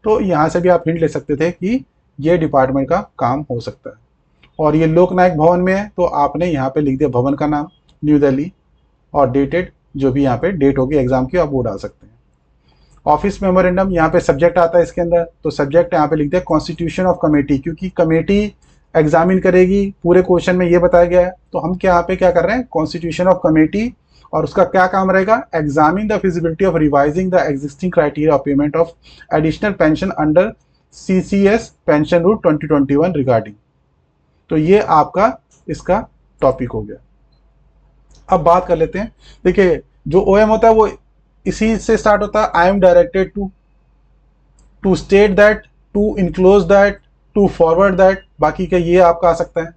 तो यहाँ से भी आप हिंट ले सकते थे कि ये डिपार्टमेंट का काम हो सकता है। और ये लोकनायक भवन में है, तो आपने यहाँ पे लिख दिया भवन का नाम, न्यू दिल्ली, और डेटेड जो भी यहाँ पे डेट होगी एग्जाम की आप वो डाल सकते हैं। ऑफिस मेमोरेंडम, यहाँ पे सब्जेक्ट आता है इसके अंदर, तो सब्जेक्ट यहाँ पे लिखते हैं कॉन्स्टिट्यूशन ऑफ कमेटी, क्योंकि कमेटी एग्जामिन करेगी, पूरे क्वेश्चन में ये बताया गया है, तो हम क्या यहाँ पे क्या कर रहे हैं, कॉन्स्टिट्यूशन ऑफ कमेटी, और उसका क्या काम रहेगा, examine the feasibility of revising the existing criteria of payment of additional pension under CCS pension rule 2021 regarding. तो ये आपका इसका टॉपिक हो गया। अब बात कर लेते हैं, देखिए जो ओएम होता है वो इसी से स्टार्ट होता है, I am directed to state that, to enclose that, to forward that, बाकी का ये आपका आ सकता है।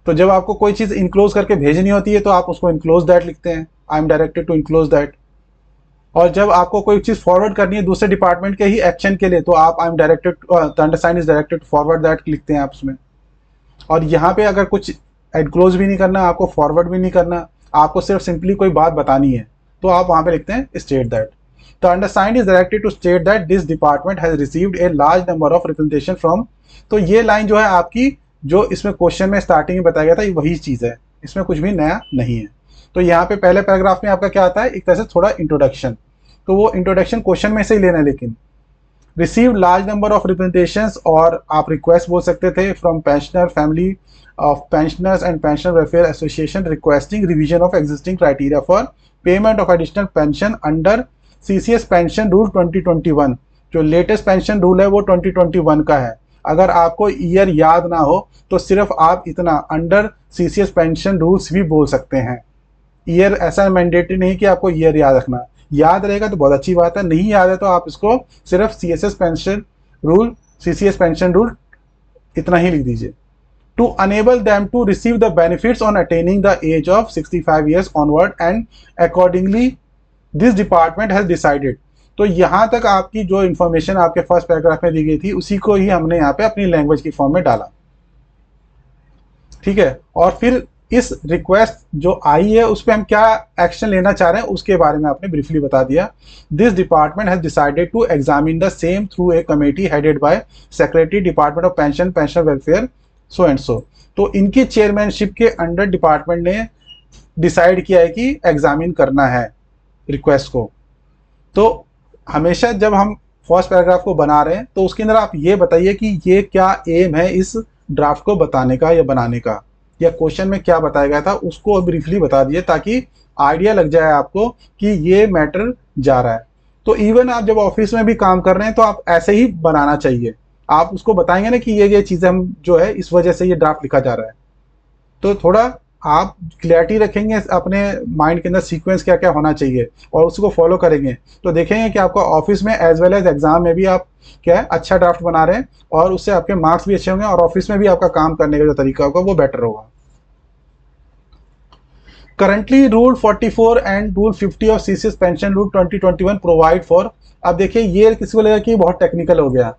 तो जब आपको कोई चीज़ इनक्लोज करके भेजनी होती है तो आप उसको इनक्लोज दैट लिखते हैं, I am directed to enclose that. और जब आपको कोई चीज़ फॉरवर्ड करनी है दूसरे डिपार्टमेंट के ही एक्शन के लिए, तो आप I am directed, the undersigned is directed to forward that लिखते हैं आप उसमें। और यहाँ पे अगर कुछ एनक्लोज भी नहीं करना, आपको फॉरवर्ड भी नहीं करना, आपको सिर्फ सिंपली कोई बात बतानी है, तो आप वहाँ पे लिखते हैं state that. The undersigned is directed to state that this department has received a large number of representation from. तो ये लाइन जो है आपकी, जो इसमें क्वेश्चन में स्टार्टिंग में बताया गया था, ये वही चीज़ है, इसमें कुछ भी नया नहीं है। तो यहाँ पे पहले पैराग्राफ में आपका क्या आता है, एक तरह से थोड़ा इंट्रोडक्शन, तो वो इंट्रोडक्शन क्वेश्चन में से ही लेना है, लेकिन receive large number of representations, और आप रिक्वेस्ट बोल सकते थे from pensioner family of pensioners and pensioner welfare association requesting revision of existing criteria for payment of additional pension under CCS pension rule 2021। जो लेटेस्ट पेंशन रूल है वो 2021 का है। अगर आपको ईयर याद ना हो तो सिर्फ आप इतना अंडर सीसीएस पेंशन रूल्स भी बोल सकते हैं। ईयर ऐसा मैंडेटरी नहीं कि आपको ईयर याद रखना, याद रहेगा तो बहुत अच्छी बात है, नहीं याद है तो आप इसको सिर्फ CSS pension rule, CCS pension rule इतना ही लिख दीजिए। To enable them to receive the benefits on attaining the age of 65 years onward and accordingly this department has decided. तो यहाँ तक आपकी जो इन्फॉर्मेशन आपके फर्स्ट पैराग्राफ में दी गई थी उसी को ही हमने यहाँ पे अपनी लैंग्वेज की फॉर्म में डाला, ठीक है। और फिर इस रिक्वेस्ट जो आई है उस पर हम क्या एक्शन लेना चाह रहे हैं उसके बारे में आपने ब्रीफली बता दिया। This department has decided to examine the same through a committee headed by secretary department of pension pension welfare so and so. तो इनकी चेयरमैनशिप के अंडर डिपार्टमेंट ने डिसाइड किया है कि एग्जामिन करना है रिक्वेस्ट को। तो हमेशा जब हम फर्स्ट पैराग्राफ को बना रहे हैं तो उसके अंदर आप ये बताइए कि ये क्या एम है इस ड्राफ्ट को बताने का या बनाने का, या क्वेश्चन में क्या बताया गया था उसको ब्रीफली बता दिए, ताकि आइडिया लग जाए आपको कि ये मैटर जा रहा है। तो इवन आप जब ऑफिस में भी काम कर रहे हैं तो आप ऐसे ही बनाना चाहिए, आप उसको बताएंगे ना कि ये चीज़ें हम जो है इस वजह से ये ड्राफ्ट लिखा जा रहा है। तो थोड़ा आप क्लैरिटी रखेंगे अपने माइंड के अंदर सीक्वेंस क्या क्या होना चाहिए और उसको फॉलो करेंगे तो देखेंगे कि आपका ऑफिस में एज वेल एज एग्जाम में भी आप क्या है अच्छा ड्राफ्ट बना रहे हैं और उससे आपके मार्क्स भी अच्छे होंगे और ऑफिस में भी आपका काम करने का जो तरीका होगा वो बेटर होगा। Currently rule 44 and rule 50 of CCS pension rule 2021 provide for. अब देखिए ये किसी को लगेगा कि बहुत टेक्निकल हो गया,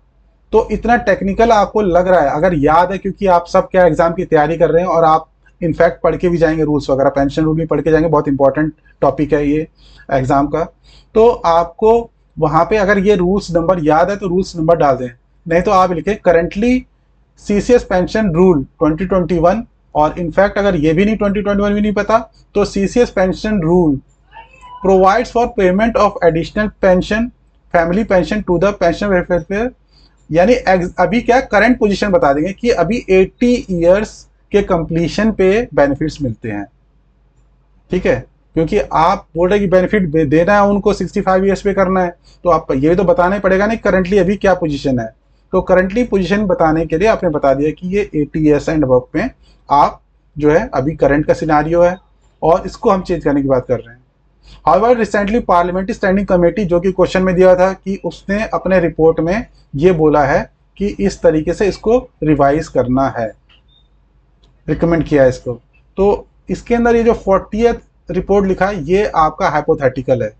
तो इतना टेक्निकल आपको लग रहा है, अगर याद है क्योंकि आप सब क्या एग्जाम की तैयारी कर रहे हैं और आप इनफैक्ट पढ़ के भी जाएंगे रूल्स वगैरह, पेंशन रूल भी पढ़ के जाएंगे, बहुत इंपॉर्टेंट टॉपिक है ये एग्जाम का। तो आपको वहाँ पे अगर ये रूल्स नंबर याद है तो रूल्स नंबर डाल दें, नहीं तो आप लिखें करंटली सीसीएस पेंशन रूल 2021, और इनफैक्ट अगर ये भी नहीं 2021 भी नहीं पता तो CCS pension rule provides for payment of additional pension family pension to the pension welfare. यानी अभी क्या करंट पोजीशन बता देंगे कि अभी 80 ईयर्स के कंप्लीशन पे बेनिफिट्स मिलते हैं, ठीक है, क्योंकि आप बोल रहे कि बेनिफिट देना है उनको 65 ईयर्स पे करना है, तो आप ये तो बताना ही पड़ेगा नहीं करंटली अभी क्या पोजीशन है। तो करंटली पोजीशन बताने के लिए आपने बता दिया कि ये 80 ईयर्स एंड अबव पे आप जो है अभी करंट का सिनारियो है और इसको हम चेंज करने की बात कर रहे हैं। However recently parliamentary standing committee, जो कि क्वेश्चन में दिया था कि उसने अपने रिपोर्ट में ये बोला है कि इस तरीके से इसको रिवाइज करना है, रिकमेंड किया है इसको। तो इसके अंदर ये जो 40th रिपोर्ट लिखा है ये आपका हाइपोथेटिकल है,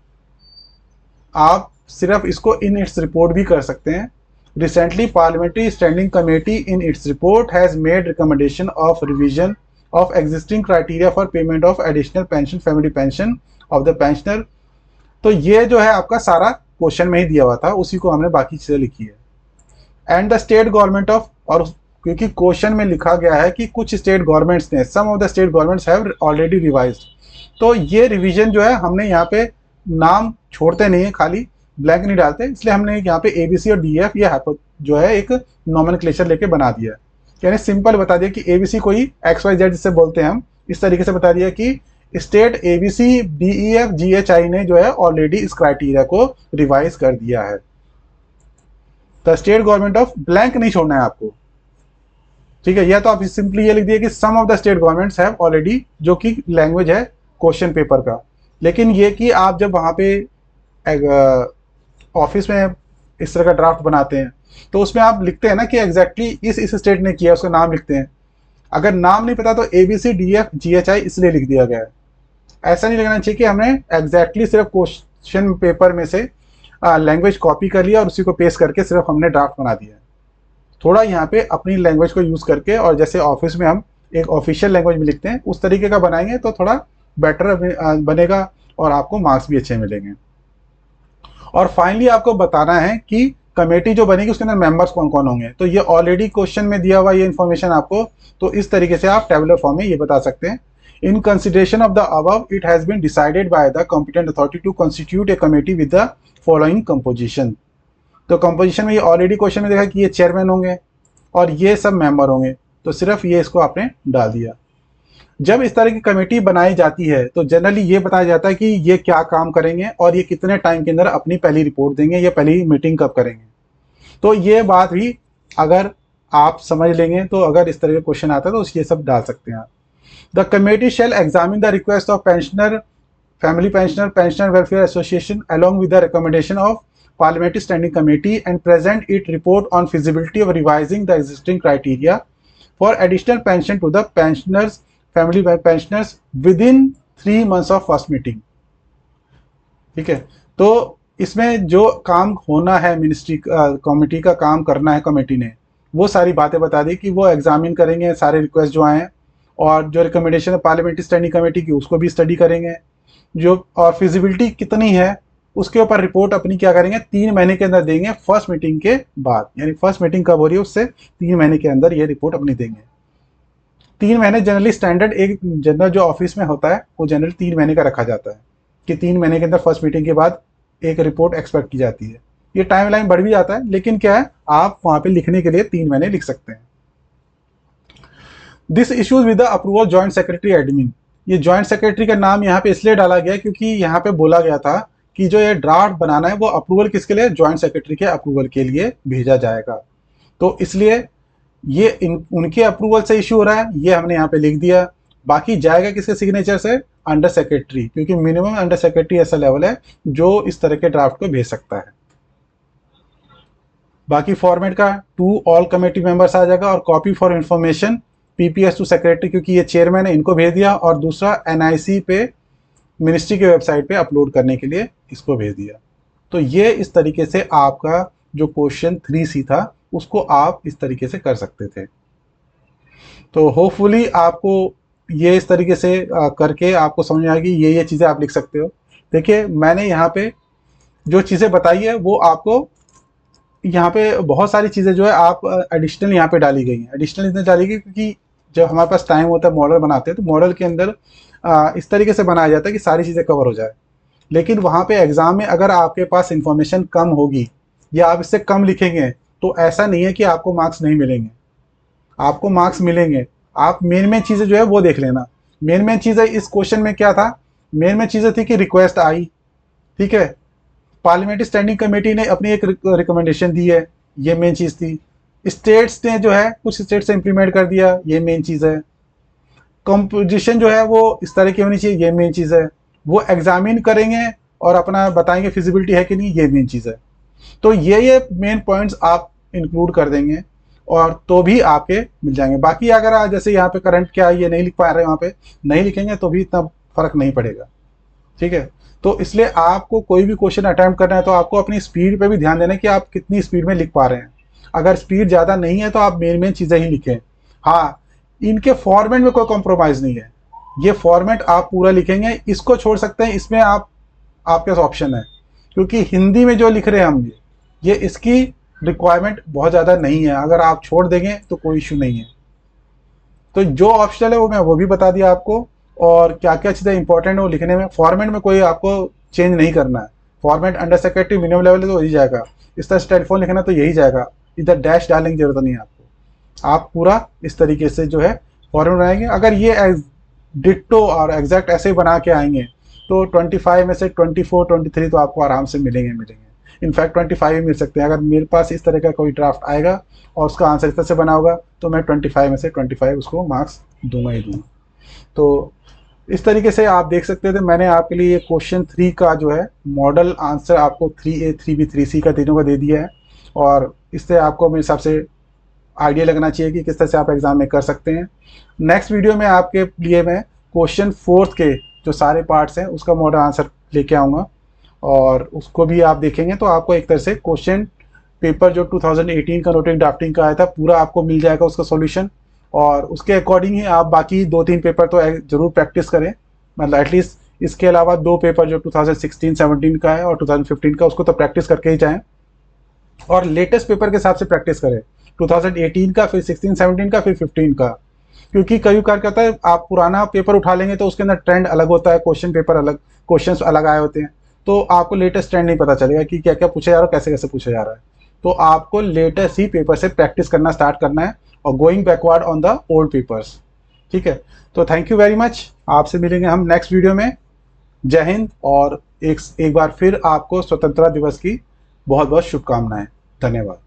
आप सिर्फ इसको इन इट्स रिपोर्ट भी कर सकते हैं। Recently parliamentary standing committee in its report has made recommendation of revision of existing criteria for payment of additional pension family pension of the pensioner. तो ये जो है आपका सारा क्वेश्चन में ही दिया हुआ था, उसी को हमने बाकी चीज़ें लिखी है। And the state government of, और क्योंकि क्वेश्चन में लिखा गया है कि कुछ स्टेट गवर्नमेंट्स ने, some of the state governments have already revised, तो ये रिवीजन जो है हमने यहाँ पे नाम छोड़ते नहीं है खाली, ब्लैंक नहीं डालते, इसलिए हमने यहाँ पे ABC और DF ये जो है एक नॉमेनक्लेचर लेके बना दिया है। यानी सिंपल बता दिया कि ABC कोई XYZ जिससे बोलते हैं हम, इस तरीके से बता दिया कि स्टेट ABC DEF GHI ने जो है ऑलरेडी इस क्राइटेरिया को रिवाइज कर दिया है। The state government of blank नहीं छोड़ना है आपको, ठीक है। या तो आप सिंपली ये लिख दिए कि some of the state governments have already, जो कि लैंग्वेज है क्वेश्चन पेपर का। लेकिन ये कि आप जब वहाँ पे ऑफिस में इस तरह का ड्राफ्ट बनाते हैं तो उसमें आप लिखते हैं ना कि एग्जैक्टली इस स्टेट ने किया, उसका नाम लिखते हैं। अगर नाम नहीं पता तो ABC DF GHI इसलिए लिख दिया गया है। ऐसा नहीं लिखना चाहिए कि हमने एग्जैक्टली सिर्फ क्वेश्चन पेपर में से लैंग्वेज कॉपी कर लिया और उसी को पेस्ट करके सिर्फ हमने ड्राफ्ट बना दिया। थोड़ा यहाँ पे अपनी लैंग्वेज को यूज़ करके, और जैसे ऑफिस में हम एक ऑफिशियल लैंग्वेज में लिखते हैं उस तरीके का बनाएंगे तो थोड़ा बेटर बनेगा और आपको मार्क्स भी अच्छे मिलेंगे। और फाइनली आपको बताना है कि कमेटी जो बनेगी उसके अंदर मेंबर्स कौन कौन होंगे। तो ये ऑलरेडी क्वेश्चन में दिया हुआ ये इन्फॉर्मेशन आपको, तो इस तरीके से आप टेबुलर फॉर्म में ये बता सकते हैं। In consideration of the above it has been decided by the competent authority to constitute a committee with the following composition. तो कंपोजिशन में ये ऑलरेडी क्वेश्चन में देखा कि ये चेयरमैन होंगे और ये सब मेंबर होंगे, तो सिर्फ ये इसको आपने डाल दिया। जब इस तरह की कमेटी बनाई जाती है तो जनरली ये बताया जाता है कि ये क्या काम करेंगे और ये कितने टाइम के अंदर अपनी पहली रिपोर्ट देंगे या पहली मीटिंग कब करेंगे। तो ये बात भी अगर आप समझ लेंगे तो अगर इस तरह का क्वेश्चन आता है तो ये सब डाल सकते हैं आप। The committee shall examine the request of pensioner, family pensioner, pensioner welfare association along with the recommendation of Parliamentary Standing Committee and present its report on feasibility of revising the existing criteria for additional pension to the pensioners, family pensioners within 3 months of first meeting। ठीक है, तो इसमें जो काम होना है ministry committee का काम करना है कमेटी ने, वो सारी बातें बता दी कि वो एग्जामिन करेंगे सारे रिक्वेस्ट जो आए हैं, और जो रिकमेंडेशन है पार्लियामेंट्री स्टैंडिंग कमेटी की उसको भी स्टडी करेंगे, जो और फिजिबिलिटी कितनी है उसके ऊपर रिपोर्ट अपनी क्या करेंगे 3 महीने के अंदर देंगे फर्स्ट मीटिंग के बाद। यानी फर्स्ट मीटिंग कब हो रही है उससे 3 महीने के अंदर ये रिपोर्ट अपनी देंगे। 3 महीने जनरली स्टैंडर्ड एक जनरल जो ऑफिस में होता है वो जनरली 3 महीने का रखा जाता है कि 3 महीने के अंदर फर्स्ट मीटिंग के बाद एक रिपोर्ट एक्सपेक्ट की जाती है। ये टाइम लाइन बढ़ भी जाता है, लेकिन क्या है आप वहां पे लिखने के लिए 3 महीने लिख सकते हैं। This issues with the approval joint secretary admin. ये जॉइंट सेक्रेटरी का नाम यहाँ पे इसलिए डाला गया क्योंकि यहाँ पे बोला गया था कि जो ये ड्राफ्ट बनाना है वो अप्रूवल किसके लिए, जॉइंट सेक्रेटरी के अप्रूवल के लिए भेजा जाएगा। तो इसलिए ये उनके अप्रूवल से इश्यू हो रहा है, ये हमने यहाँ पे लिख दिया। बाकी जाएगा किसके सिग्नेचर से, अंडर सेक्रेटरी, क्योंकि मिनिमम अंडर सेक्रेटरी ऐसा लेवल है जो इस तरह के ड्राफ्ट को भेज सकता है। बाकी फॉर्मेट का टू ऑल कमेटी मेंबर्स आ जाएगा, और copy for information PPS to secretary, क्योंकि ये चेयरमैन है इनको भेज दिया, और दूसरा NIC पे मिनिस्ट्री के वेबसाइट पे अपलोड करने के लिए इसको भेज दिया। तो ये इस तरीके से आपका जो क्वेश्चन 3C था उसको आप इस तरीके से कर सकते थे। तो होपफुली आपको ये इस तरीके से करके आपको समझ में आएगी, ये चीज़ें आप लिख सकते हो। देखिए मैंने यहाँ पे जो चीज़ें बताई है वो आपको यहाँ पे बहुत सारी चीज़ें जो है आप एडिशनल यहाँ पे डाली गई हैं। एडिशनल इसलिए डाली गई क्योंकि जब हमारे पास टाइम होता है मॉडल बनाते हैं तो मॉडल के अंदर इस तरीके से बनाया जाता है कि सारी चीज़ें कवर हो जाए। लेकिन वहाँ पे एग्ज़ाम में अगर आपके पास इंफॉर्मेशन कम होगी या आप इससे कम लिखेंगे तो ऐसा नहीं है कि आपको मार्क्स नहीं मिलेंगे, आपको मार्क्स मिलेंगे। आप मेन चीज़ें जो है वो देख लेना। मेन चीज़ें इस क्वेश्चन में क्या था, मेन चीज़ें थी कि रिक्वेस्ट आई, ठीक है, पार्लियामेंट्री स्टैंडिंग कमेटी ने अपनी एक रिकमेंडेशन दी है, ये मेन चीज़ थी। स्टेट्स ने जो है कुछ स्टेट से इम्प्लीमेंट कर दिया, ये मेन चीज़ है। कंपोजिशन जो है वो इस तरह की होनी चाहिए, ये मेन चीज़ है। वो एग्जामिन करेंगे और अपना बताएंगे फिजिबिलिटी है कि नहीं, ये मेन चीज़ है। तो ये मेन पॉइंट्स आप इंक्लूड कर देंगे और तो भी आपके मिल जाएंगे। बाकी अगर आप जैसे यहाँ पे करंट क्या है ये नहीं लिख पा रहे हैं, वहाँ पे नहीं लिखेंगे तो भी इतना फर्क नहीं पड़ेगा, ठीक है। तो इसलिए आपको कोई भी क्वेश्चन अटैम्प्ट करना है तो आपको अपनी स्पीड पे भी ध्यान देना है कि आप कितनी स्पीड में लिख पा रहे हैं। अगर स्पीड ज़्यादा नहीं है तो आप मेन चीज़ें ही लिखें। हाँ, इनके फॉर्मेट में कोई कॉम्प्रोमाइज़ नहीं है, ये फॉर्मेट आप पूरा लिखेंगे, इसको छोड़ सकते हैं, इसमें आपके पास ऑप्शन है, क्योंकि हिंदी में जो लिख रहे हैं हम ये इसकी रिक्वायरमेंट बहुत ज़्यादा नहीं है। अगर आप छोड़ देंगे तो कोई इशू नहीं है। तो जो ऑप्शनल है वो भी बता दिया आपको, और क्या क्या चीज़ें इंपॉर्टेंट है वो लिखने में। फॉर्मेट में कोई आपको चेंज नहीं करना है, format under secretary minimum level है तो वही जाएगा, इस तरह से टेलीफोन लिखना तो यही जाएगा, इधर डैश डालने की जरूरत नहीं है आपको। आप पूरा इस तरीके से जो है फॉर्मेट बनाएंगे। अगर ये डिट्टो और एग्जैक्ट ऐसे बना के आएंगे तो 25 में से 24 23 तो आपको आराम से मिलेंगे। इनफैक्ट 25 ही मिल सकते हैं। अगर मेरे पास इस तरह का कोई ड्राफ्ट आएगा और उसका आंसर इस तरह से बना होगा तो मैं 25 में से 25 उसको मार्क्स दूंगा ही दूंगा। तो इस तरीके से आप देख सकते थे, मैंने आपके लिए क्वेश्चन 3 का जो है मॉडल आंसर आपको 3A 3B 3C का तीनों का दे दिया है, और इससे आपको मेरे हिसाब से आइडिया लगना चाहिए कि किस तरह से आप एग्जाम में कर सकते हैं। नेक्स्ट वीडियो में आपके लिए मैं क्वेश्चन 4 के जो सारे पार्ट्स हैं उसका मॉडल आंसर लेके आऊँगा, और उसको भी आप देखेंगे तो आपको एक तरह से क्वेश्चन पेपर जो 2018 का नोटिंग ड्राफ्टिंग का आया था पूरा आपको मिल जाएगा उसका सॉल्यूशन, और उसके अकॉर्डिंग ही आप बाकी 2-3 पेपर तो ज़रूर प्रैक्टिस करें। मतलब एटलीस्ट इसके अलावा 2 पेपर जो 2016-17 का है और 2015 का उसको तो प्रैक्टिस करके ही जाएं, और लेटेस्ट पेपर के हिसाब से प्रैक्टिस करें 2018 का, फिर 16-17 का, फिर 15 का। क्योंकि कई बार क्या होता है आप पुराना पेपर उठा लेंगे तो उसके अंदर ट्रेंड अलग होता है, क्वेश्चन पेपर अलग, क्वेश्चंस अलग आए होते हैं, तो आपको लेटेस्ट ट्रेंड नहीं पता चलेगा कि क्या क्या पूछा जा रहा है, कैसे कैसे पूछा जा रहा है। तो आपको लेटेस्ट ही पेपर से प्रैक्टिस करना स्टार्ट करना है और going backward on the old papers. ठीक है, तो थैंक यू वेरी मच। आपसे मिलेंगे हम नेक्स्ट वीडियो में। जय हिंद, और एक बार फिर आपको स्वतंत्रता दिवस की बहुत बहुत शुभकामनाएं। धन्यवाद।